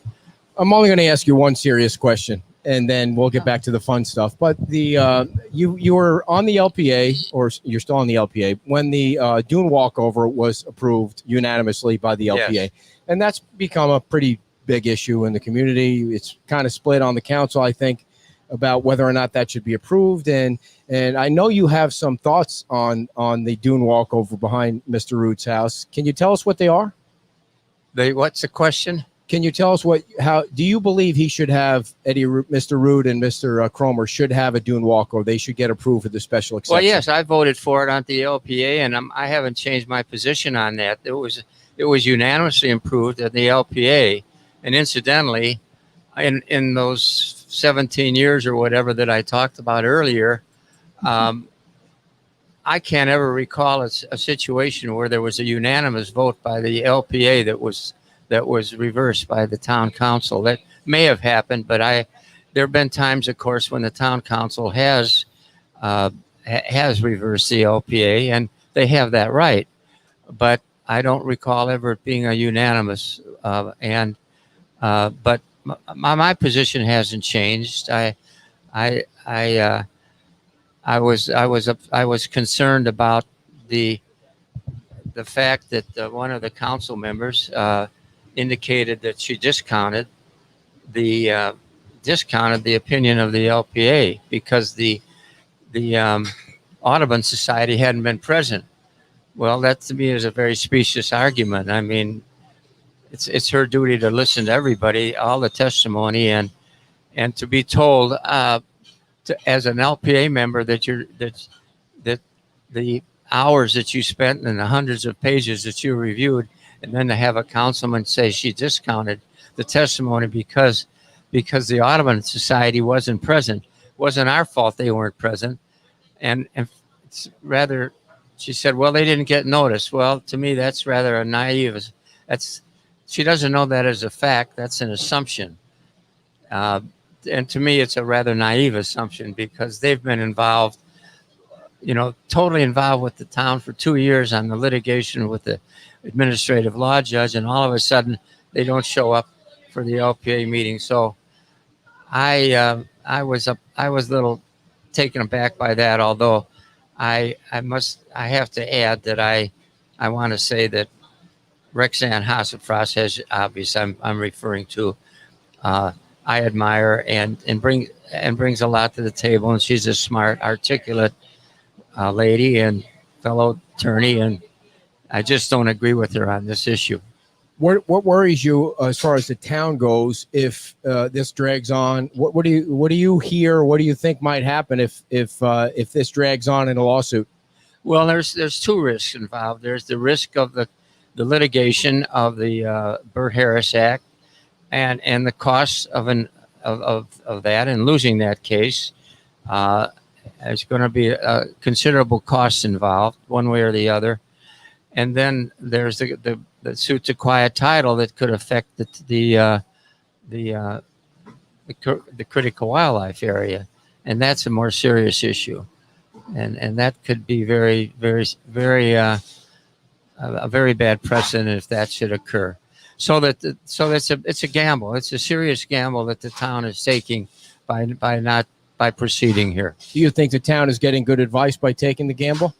I'm only going to ask you one serious question. and then we'll get back to the fun stuff. But the you were on the LPA, or you're still on the LPA, when the dune walkover was approved unanimously by the LPA. Yes. And that's become a pretty big issue in the community. It's kind of split on the council, I think, about whether or not that should be approved. And I know you have some thoughts on the dune walkover behind Mr. Root's house. Can you tell us what they are? What's the question? Can you tell us how do you believe he should have Mr. Root and Mr. Cromer should have a dune walkover? They should get approved for the special exception. Well, yes, I voted for it on the LPA, and I haven't changed my position on that. It was unanimously approved at the LPA, and incidentally, in those 17 years or whatever that I talked about earlier, I can't ever recall a situation where there was a unanimous vote by the LPA that was reversed by the town council. That may have happened, but there have been times, of course, when the town council has reversed the LPA, and they have that right. But I don't recall ever it being a unanimous. But my position hasn't changed. I was concerned about the fact that one of the council members indicated that she discounted the opinion of the LPA because the Audubon Society hadn't been present. Well, that to me is a very specious argument. I mean, it's her duty to listen to everybody, all the testimony, and to be told as an LPA member that the hours that you spent and the hundreds of pages that you reviewed, and then to have a councilman say she discounted the testimony because the Audubon Society wasn't present. It wasn't our fault they weren't present, and it's rather, she said, well, they didn't get notice. Well, to me, that's rather a naive. She doesn't know that as a fact. That's an assumption. And to me, it's a rather naive assumption because they've been involved, totally involved with the town for 2 years on the litigation with the administrative law judge, and all of a sudden they don't show up for the LPA meeting. So I was a little taken aback by that, although I have to add that I want to say that Rexanne Hassefras has, obviously I'm referring to, I admire and brings a lot to the table, and she's a smart, articulate lady and fellow attorney, and I just don't agree with her on this issue. What worries you as far as the town goes if this drags on? What do you hear? What do you think might happen if this drags on in a lawsuit? Well, there's two risks involved. There's the risk of the litigation of the Burt Harris Act, and the costs of that and losing that case. There's going to be considerable costs involved, one way or the other. And then there's the suit to quiet title that could affect the critical wildlife area, and that's a more serious issue, and that could be very, very, very a very bad precedent if that should occur. So it's a gamble. It's a serious gamble that the town is taking by proceeding here. Do you think the town is getting good advice by taking the gamble?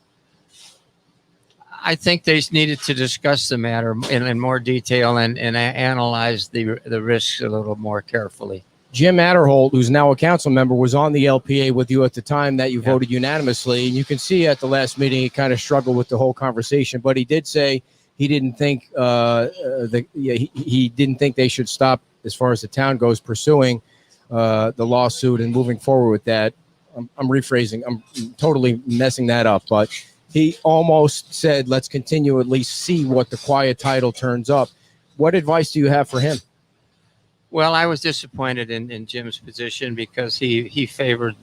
I think they needed to discuss the matter in more detail and analyze the risks a little more carefully. Jim Adderholt, who's now a council member, was on the LPA with you at the time that you voted unanimously. And you can see at the last meeting, he kind of struggled with the whole conversation, but he did say he didn't think he didn't think they should stop, as far as the town goes, pursuing the lawsuit and moving forward with that. I'm rephrasing. I'm totally messing that up, but he almost said, let's continue, at least see what the quiet title turns up. What advice do you have for him? Well, I was disappointed in Jim's position because he favored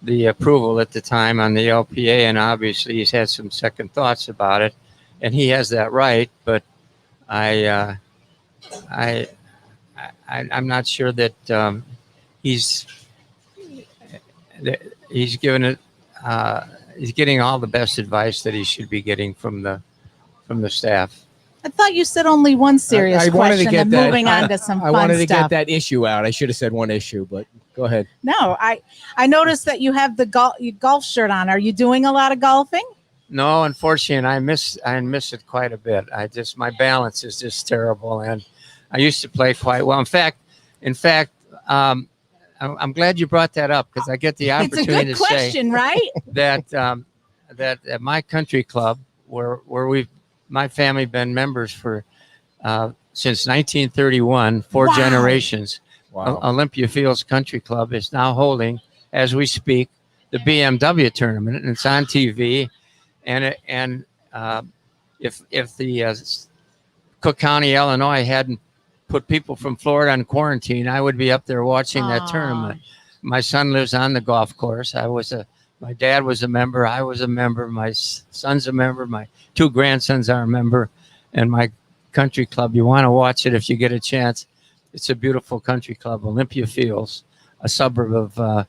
the approval at the time on the LPA, and obviously he's had some second thoughts about it, and he has that right. But I'm not sure that he's given it. He's getting all the best advice that he should be getting from the staff. I thought you said only one serious question and moving on to some fun stuff. I wanted to get that issue out. I should have said one issue, but Go ahead. No, I noticed that you have the golf shirt on. Are you doing a lot of golfing? No, unfortunately, I miss it quite a bit. My balance is just terrible, and I used to play quite well. In fact, I'm glad you brought that up because I get the It's a opportunity good to say question, right? that at my country club, where my family been members for since 1931, four Wow. generations. Wow. Olympia Fields Country Club is now holding, as we speak, the BMW tournament, and it's on TV. And if the Cook County, Illinois, hadn't put people from Florida on quarantine, I would be up there watching that tournament. My son lives on the golf course. My dad was a member. I was a member. My son's a member. My two grandsons are a member. And my country club, you want to watch it if you get a chance. It's a beautiful country club, Olympia Fields, a suburb of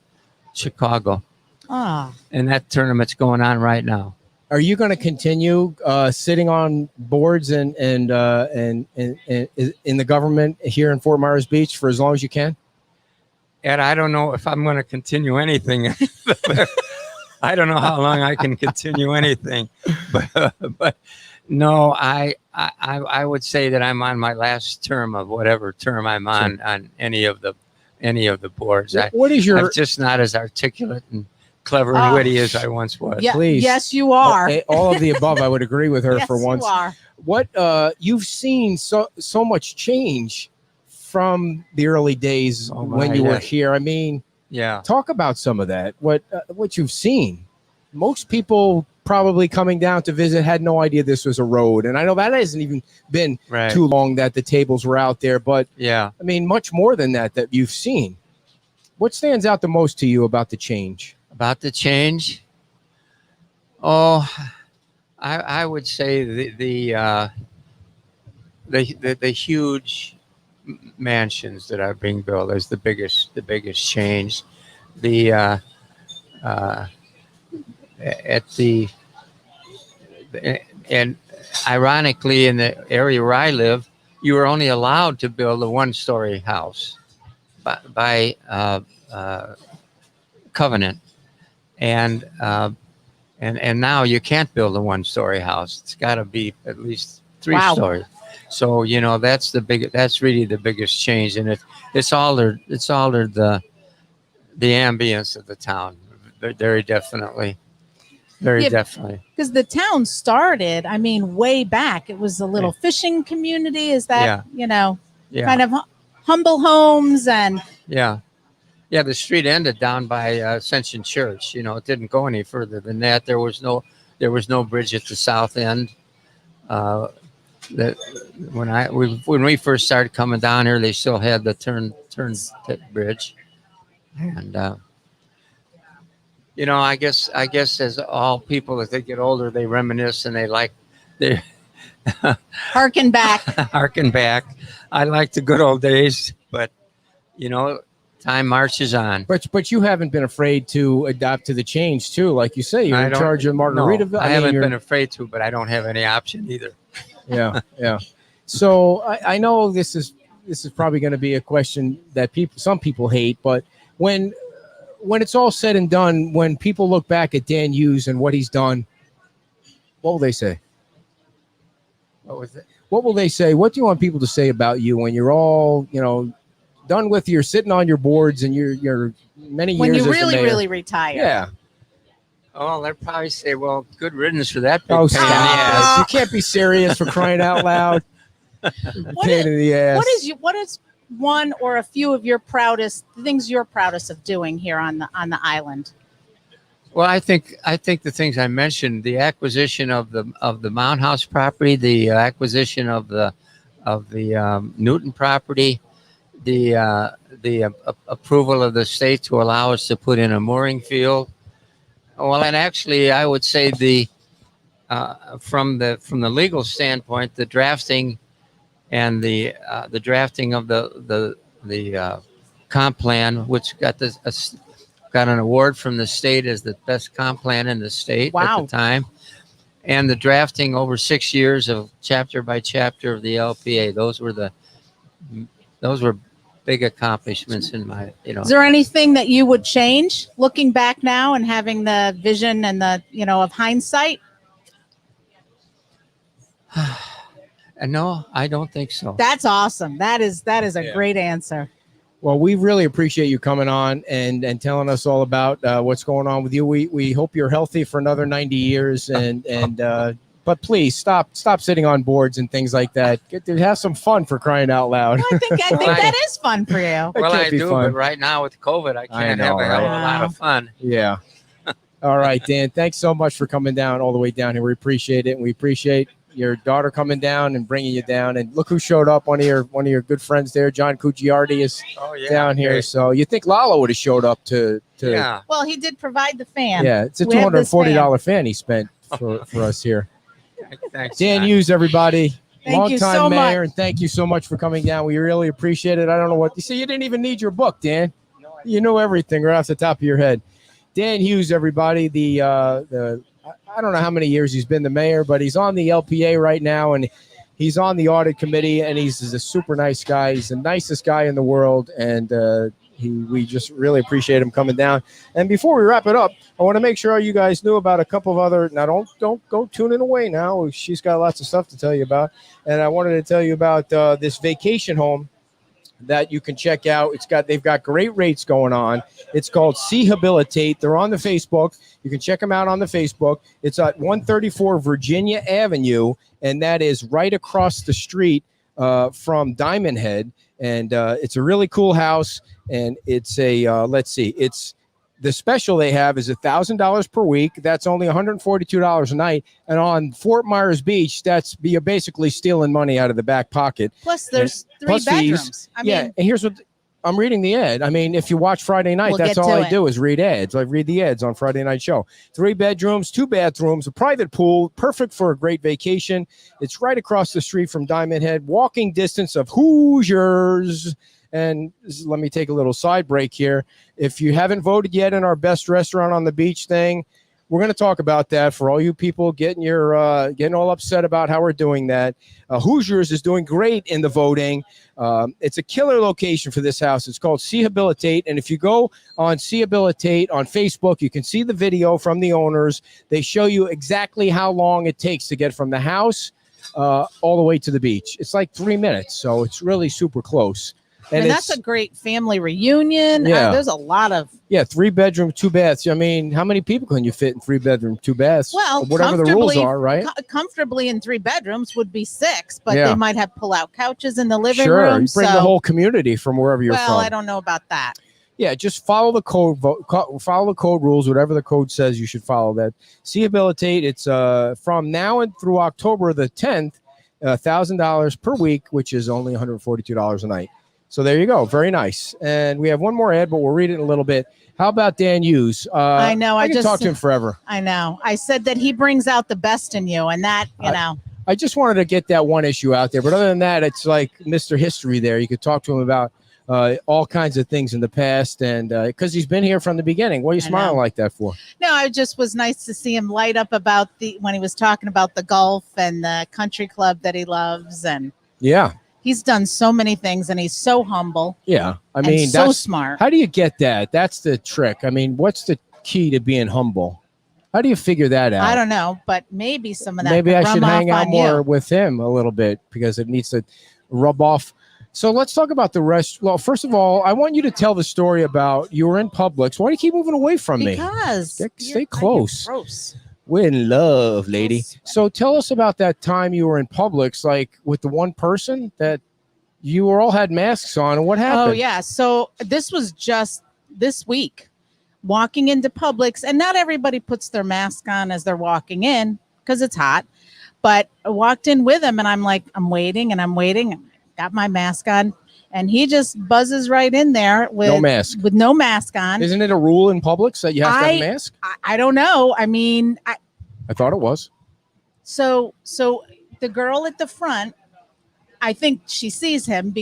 Chicago. And that tournament's going on right now. Are you going to continue sitting on boards and in the government here in Fort Myers Beach for as long as you can? And I don't know if I'm going to continue anything. I don't know how long I can continue anything, but no, I would say that I'm on my last term of whatever term I'm on any of the boards. What is your? I'm just not as articulate and clever and witty as I once was. Yeah, Please. yes, you are. All of the above. I would agree with her Yes, for once. you are. What you've seen so much change from the early days when you were here. I mean, yeah. Talk about some of that. What you've seen. Most people probably coming down to visit had no idea this was a road, and I know that hasn't even been too long that the tables were out there. But yeah, I mean, much more than that you've seen. What stands out the most to you about the change? About the change? Oh, I would say the huge mansions that are being built is the biggest change. And ironically, in the area where I live, you were only allowed to build a one-story house by covenant, and now you can't build a one-story house. It's got to be at least three stories. So that's really the biggest change, and it's altered the ambience of the town very definitely. Very definitely. Because the town started, I mean, way back. It was a little fishing community. Is that, kind of humble homes and. Yeah. Yeah. The street ended down by Ascension Church. It didn't go any further than that. There was no bridge at the south end. When we first started coming down here, they still had the turn bridge. And, I guess as all people, as they get older, they reminisce and they harken back. I like the good old days, but time marches on. But you haven't been afraid to adapt to the change too, like you say. You're in charge of Margaritaville. No, I haven't been afraid to, but I don't have any option either. Yeah. So I know this is probably going to be a question that some people hate, but when it's all said and done, when people look back at Dan Hughes and what he's done, what will they say? What was it? What will they say? What do you want people to say about you when you're all, done with, you're sitting on your boards and you're many years when you as really, the mayor? really retire? Yeah. Oh, they'll probably say, well, good riddance for that big Oh, pain in the ass. You can't be serious, for crying out loud. Pain in the ass. What is one or a few of your things you're proudest of doing here on the island? Well, I think the things I mentioned, the acquisition of the Mount House property, the acquisition of the Newton property, the approval of the state to allow us to put in a mooring field. Well, and actually, I would say from the legal standpoint, the drafting and the drafting of the comp plan, which got an award from the state as the best comp plan in the state at the time, and the drafting over 6 years of chapter by chapter of the LPA. Those were big accomplishments in my, Is there anything that you would change looking back now and having the vision and the, of hindsight? No, I don't think so. That's awesome. That is a great answer. Well, we really appreciate you coming on and telling us all about what's going on with you. We hope you're healthy for another 90 years, but please stop sitting on boards and things like that. Have some fun, for crying out loud. Well, I think that is fun for you. Well, I do, fun. but right now with COVID, I can't have a hell of a lot of fun. Yeah. All right, Dan. Thanks so much for coming down all the way down here. We appreciate it, and we appreciate your daughter coming down and bringing you down. And look who showed up! One of your good friends there, John Cucciardi, is down here. Great. So you think Lalo would have showed up to? Yeah. Well, he did provide the fan. Yeah, it's a $240 fan he spent for us here. Thanks, Dan John. Hughes, everybody. Thank you Longtime so mayor, much. and thank you so much for coming down. We really appreciate it. I don't know what you see. You didn't even need your book, Dan. You know everything right off the top of your head. Dan Hughes, everybody. I don't know how many years he's been the mayor, but he's on the LPA right now, and he's on the audit committee, and he's a super nice guy. He's the nicest guy in the world, and we just really appreciate him coming down. And before we wrap it up, I want to make sure you guys knew about a couple of other. Now, don't go tuning away now. She's got lots of stuff to tell you about, and I wanted to tell you about this vacation home that you can check out. They've got great rates going on. It's called Rehabilitate. They're on the Facebook. You can check them out on the Facebook. It's at 134 Virginia Avenue, and that is right across the street from Diamond Head. And it's a really cool house. And it's it's the special they have is $1,000 per week. That's only $142 a night. And on Fort Myers Beach, you're basically stealing money out of the back pocket. Plus, there's three Plus bedrooms. fees. I Yeah, mean, and here's what I'm reading the ad. I mean, if you watch Friday night, We'll that's get all to I it. do is read ads. I read the ads on Friday night show. 3 bedrooms, 2 bathrooms, a private pool, perfect for a great vacation. It's right across the street from Diamond Head, walking distance of Hoosiers. And let me take a little side break here. If you haven't voted yet in our best restaurant on the beach thing, we're going to talk about that for all you people getting all upset about how we're doing that. Hoosiers is doing great in the voting. It's a killer location for this house. It's called Rehabilitate. And if you go on Rehabilitate on Facebook, you can see the video from the owners. They show you exactly how long it takes to get from the house all the way to the beach. It's like 3 minutes. So it's really super close. And that's a great family reunion. Yeah. There's a lot of 3 bedroom, 2 baths. I mean, how many people can you fit in 3 bedroom, 2 baths? Well, whatever the rules are, right? Comfortably in 3 bedrooms would be 6, but Yeah. they might have pull-out couches in the living Sure, room. you bring the whole community from wherever you're from. I don't know about that. Yeah, just follow the code. Follow the code rules. Whatever the code says, you should follow that. Rehabilitate. It's from now and through October the 10th, $1,000 per week, which is only $142 a night. So there you go. Very nice. And we have one more ad, but we'll read it in a little bit. How about Dan Hughes? I know. I can talk to him forever. I know. I said that he brings out the best in you, and that, I just wanted to get that one issue out there. But other than that, it's like Mr. History there. You could talk to him about all kinds of things in the past, and because he's been here from the beginning. What are you smiling like that for? No, it just was nice to see him light up about when he was talking about the golf and the country club that he loves. And yeah. He's done so many things, and he's so humble. Yeah, I mean, so that's smart. How do you get that? That's the trick. I mean, what's the key to being humble? How do you figure that out? I don't know, but maybe some of that. Maybe I should hang out more you. with him a little bit because it needs to rub off. So let's talk about the rest. Well, first of all, I want you to tell the story about you were in Publix. Why do you keep moving away from me? Because stay close. Gross. We're in love, lady. So tell us about that time you were in Publix, like with the one person that you all had masks on, and what happened? Oh, yeah. So this was just this week, walking into Publix, and not everybody puts their mask on as they're walking in because it's hot. But I walked in with him, and I'm like, I'm waiting, got my mask on, and he just buzzes right in there with no mask on. Isn't it a rule in Publix that you have to have a mask? I don't know. I mean, I thought it was. So the girl at the front, I think she sees him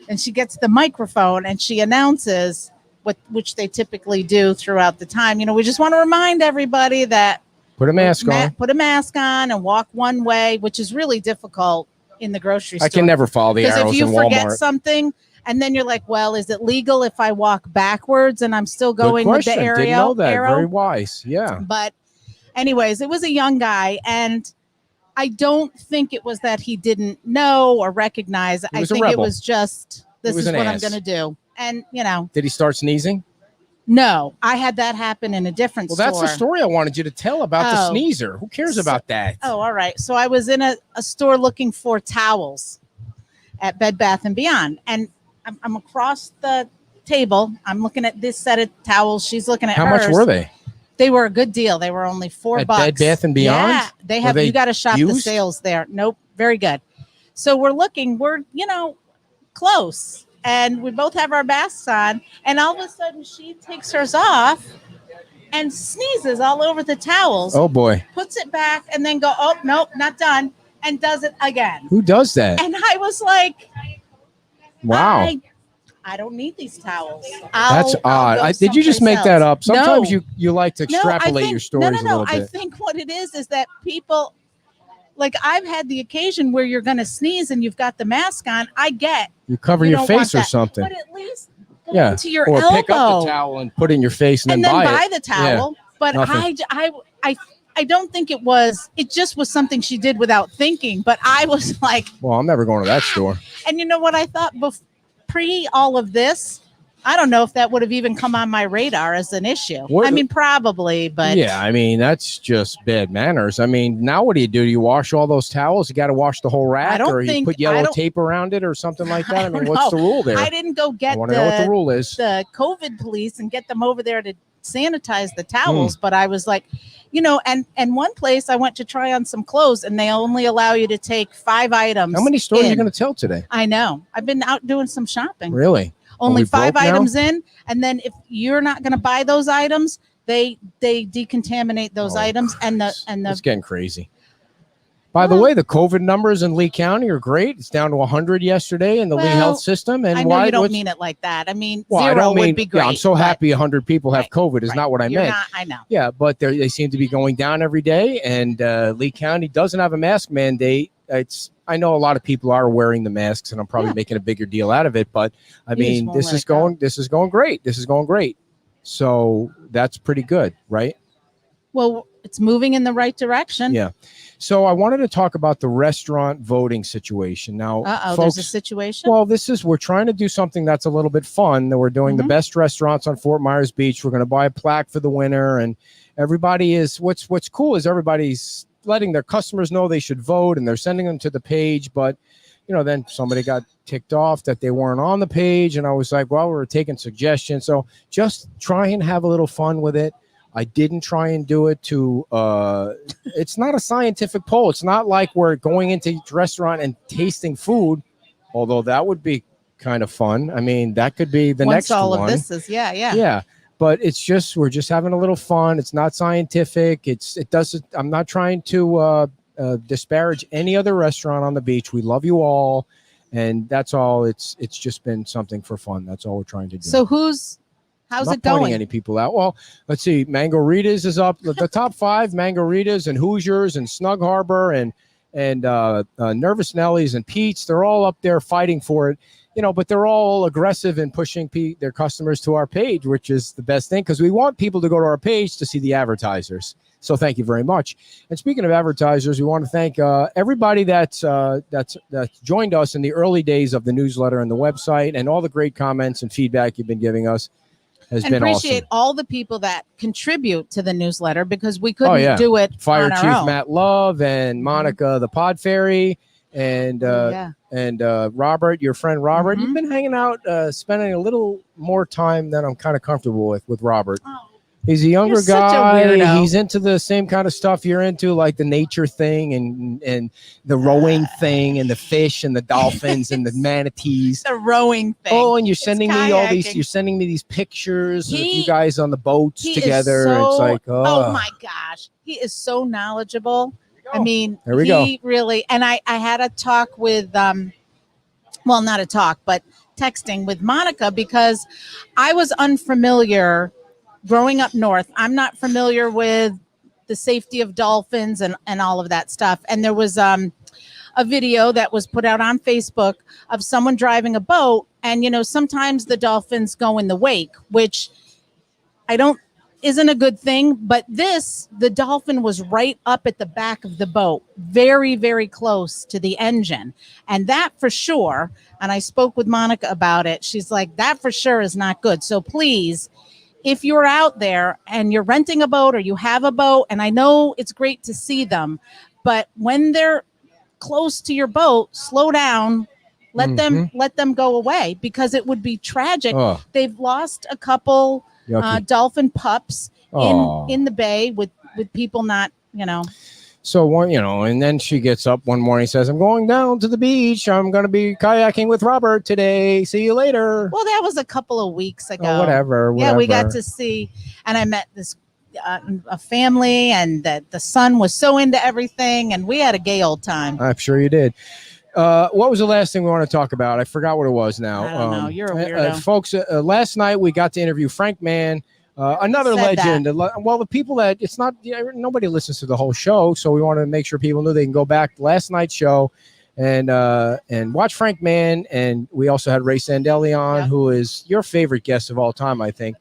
and she gets the microphone and she announces which they typically do throughout the time. We just want to remind everybody that put a mask on and walk one way, which is really difficult in the grocery store. I can never follow the arrows in Walmart. Because if you forget something And then you're like, well, is it legal if I walk backwards and I'm still going Good with the question. arrow? Didn't know that. arrow? Very wise. Yeah. But anyways, it was a young guy, and I don't think it was that he didn't know or recognize. I was a think it rebel. was just, this was is an what I'm ass. going to do. And, you know, Did he start sneezing? no, I had that happen in a different Well, store. that's the story I wanted you to tell about the Oh. sneezer. Who cares So- about that? Oh, all right. So I was in a store looking for towels at Bed Bath & Beyond. And I'm across the table. I'm looking at this set of towels. She's looking at How hers. much were they? They were a good deal. They were only $4. At Bed Bath & Beyond? Yeah, they Were have. they You got to shop the used? sales there. Nope, very good. So we're looking. We're close, and we both have our masks on. And all of a sudden, she takes hers off and sneezes all over the towels. Oh, boy. Puts it back, and then go. Oh nope, not done, and does it again. Who does that? And I was like, Wow. I don't need these towels. That's I'll odd. go Did you just make someplace that up? else. Sometimes No. you like to extrapolate your stories a little I bit. think what it is that people, like, I've had the occasion where you're going to sneeze and you've got the mask on. I get You cover you your don't want face or that, something. but at least go Yeah. into your Or elbow pick up the towel and put it in your face and, and then then buy buy it. the towel. But nothing. I don't think it was. It just was something she did without thinking. But I was like, Well, I'm never going to that store. and you know what I thought pre all of this. I don't know if that would have even come on my radar as an issue. What- I mean, probably, but Yeah, I mean, that's just bad manners. I mean, now what do? Do you wash all those towels? You got to wash the whole rack, don't or you think- put I yellow don't- tape around it or something like that? I mean, don't what's know. the rule there? I didn't go I get want to know what the rule is. the COVID police and get them over there to sanitize the towels. But I was like, and one place I went to try on some clothes and they only allow you to take 5 items. How many stores are you in. going to tell today? I know. I've been out doing some shopping. Really? Only we 5 broke now? items in. And then if you're not going to buy those items, they decontaminate those Oh, items and It's the getting crazy. By the way, the COVID numbers in Lee County are great. It's down to 100 yesterday in the Lee Well, Health System. And I know why? you don't what's- mean it like that. I mean, Well, I 0 don't mean. would be great. Yeah, I'm so but- happy 100 people have Right, COVID. Is right. not what I You're meant. not- I know. Yeah, but they seem to be going down every day, and Lee County doesn't have a mask mandate. I know a lot of people are wearing the masks, and I'm probably Yeah. making a bigger deal out of it. But I You just mean, won't this let is it go. going great. So that's pretty good, right? Well, it's moving in the right direction. Yeah. So I wanted to talk about the restaurant voting situation. Now, There's folks, a situation. well, we're trying to do something that's a little bit fun. That we're doing the Mhm. best restaurants on Fort Myers Beach. We're going to buy a plaque for the winner, and everybody is. What's cool is everybody's letting their customers know they should vote, and they're sending them to the page. But then somebody got ticked off that they weren't on the page, and I was like, well, we're taking suggestions, so just try and have a little fun with it. I didn't try and do it to, it's not a scientific poll. It's not like we're going into each restaurant and tasting food, although that would be kind of fun. I mean, that could be the Once next all one. of this is, yeah. Yeah. But we're just having a little fun. It's not scientific. I'm not trying to disparage any other restaurant on the beach. We love you all. And that's all. It's just been something for fun. That's all we're trying to do. So how's Not it going? pointing any people out. Well, let's see. Mango Rita's is up. The top 5: Mango Rita's and Hoosiers and Snug Harbor and Nervous Nellies and Pete's. They're all up there fighting for it. But they're all aggressive in pushing their customers to our page, which is the best thing because we want people to go to our page to see the advertisers. So thank you very much. And speaking of advertisers, we want to thank everybody that's joined us in the early days of the newsletter and the website, and all the great comments and feedback you've been giving us. Has And been appreciate awesome. all the people that contribute to the newsletter because we couldn't do it Fire on our Chief own. Matt Love and Monica the Pod Fairy and Robert, your friend Robert. Mhm. You've been hanging out, spending a little more time than I'm kind of comfortable with Robert. Oh, He's a younger You're such a guy. weirdo. He's into the same kind of stuff you're into, like the nature thing and the rowing thing and the fish and the dolphins and the manatees. the rowing thing. Oh, and you're sending me all these. kayaking. You're sending me these pictures of He- you guys on the boats He is together. so- It's like, oh my gosh, he is so knowledgeable. I mean, There we he really. And I had a talk with, well, not a talk, but texting with Monica because I was unfamiliar growing up north. I'm not familiar with the safety of dolphins and all of that stuff. And there was a a video that was put out on Facebook of someone driving a boat, and sometimes the dolphins go in the wake, which isn't a good thing. But the dolphin was right up at the back of the boat, very, very close to the engine, and that for sure. And I spoke with Monica about it. She's like, that for sure is not good. So please, if you're out there and you're renting a boat or you have a boat, and I know it's great to see them, but when they're close to your boat, slow down, let them go away, because it would be tragic. Oh. They've lost a couple dolphin pups in the bay with people not, So one, and then she gets up one morning and says, I'm going down to the beach. I'm going to be kayaking with Robert today. See you later. Well, that was a couple of weeks ago. Oh, whatever. Yeah, we got to see, and I met this a family, and that the son was so into everything, and we had a gay old time. I'm sure you did. What was the last thing we want to talk about? I forgot what it was now. I don't know. You're a weirdo. Folks, last night we got to interview Frank Mann, another legend. Well, the people that it's not, nobody listens to the whole show, so we want to make sure people know they can go back to last night's show and watch Frank Mann. And we also had Ray Sandelli on, who is your favorite guest of all time, I think.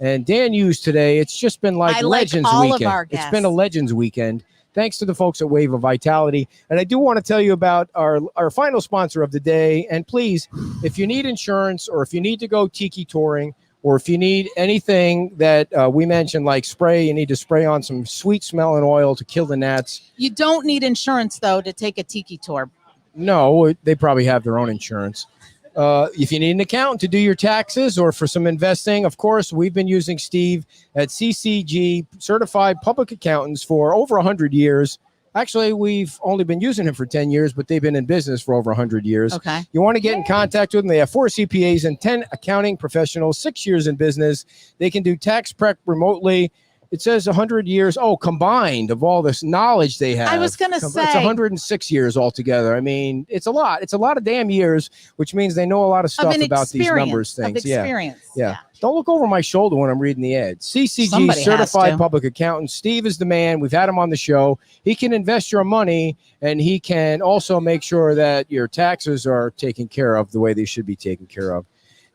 And Dan Hughes today. It's just been like Legends Weekend. Of our guests. It's been a Legends Weekend. Thanks to the folks at Wave of Vitality. And I do want to tell you about our final sponsor of the day. And please, if you need insurance, or if you need to go tiki touring, or if you need anything that we mentioned, like spray, you need to spray on some sweet smelling oil to kill the gnats. You don't need insurance, though, to take a tiki tour. No, they probably have their own insurance. If you need an accountant to do your taxes or for some investing, of course, we've been using Steve at CCG, Certified Public Accountants, for over 100 years. Actually, we've only been using him for 10 years, but they've been in business for over 100 years. Okay. You want to get in contact with them. They have 4 CPAs and 10 accounting professionals, 6 years in business. They can do tax prep remotely. It says 100 years, combined of all this knowledge they have. I was going to say. It's 106 years altogether. I mean, it's a lot. It's a lot of damn years, which means they know a lot of stuff about these numbers things. Experience. Yeah. Don't look over my shoulder when I'm reading the ads. CCG, Somebody Certified Public Accountant. Steve is the man. We've had him on the show. He can invest your money, and he can also make sure that your taxes are taken care of the way they should be taken care of.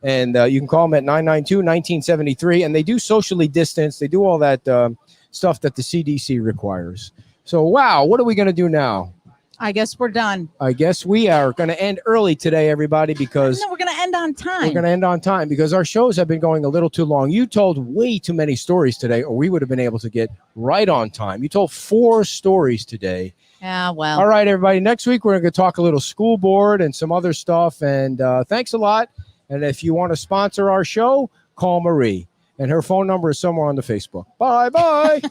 And you can call them at 992-1973. And they do socially distance. They do all that stuff that the CDC requires. So, wow, what are we going to do now? I guess we're done. I guess we are going to end early today, everybody, because... No, we're going to end on time. We're going to end on time because our shows have been going a little too long. You told way too many stories today, or we would have been able to get right on time. You told 4 stories today. Yeah, well. All right, everybody. Next week, we're going to talk a little school board and some other stuff. And thanks a lot. And if you want to sponsor our show, call Marie. And her phone number is somewhere on the Facebook. Bye-bye.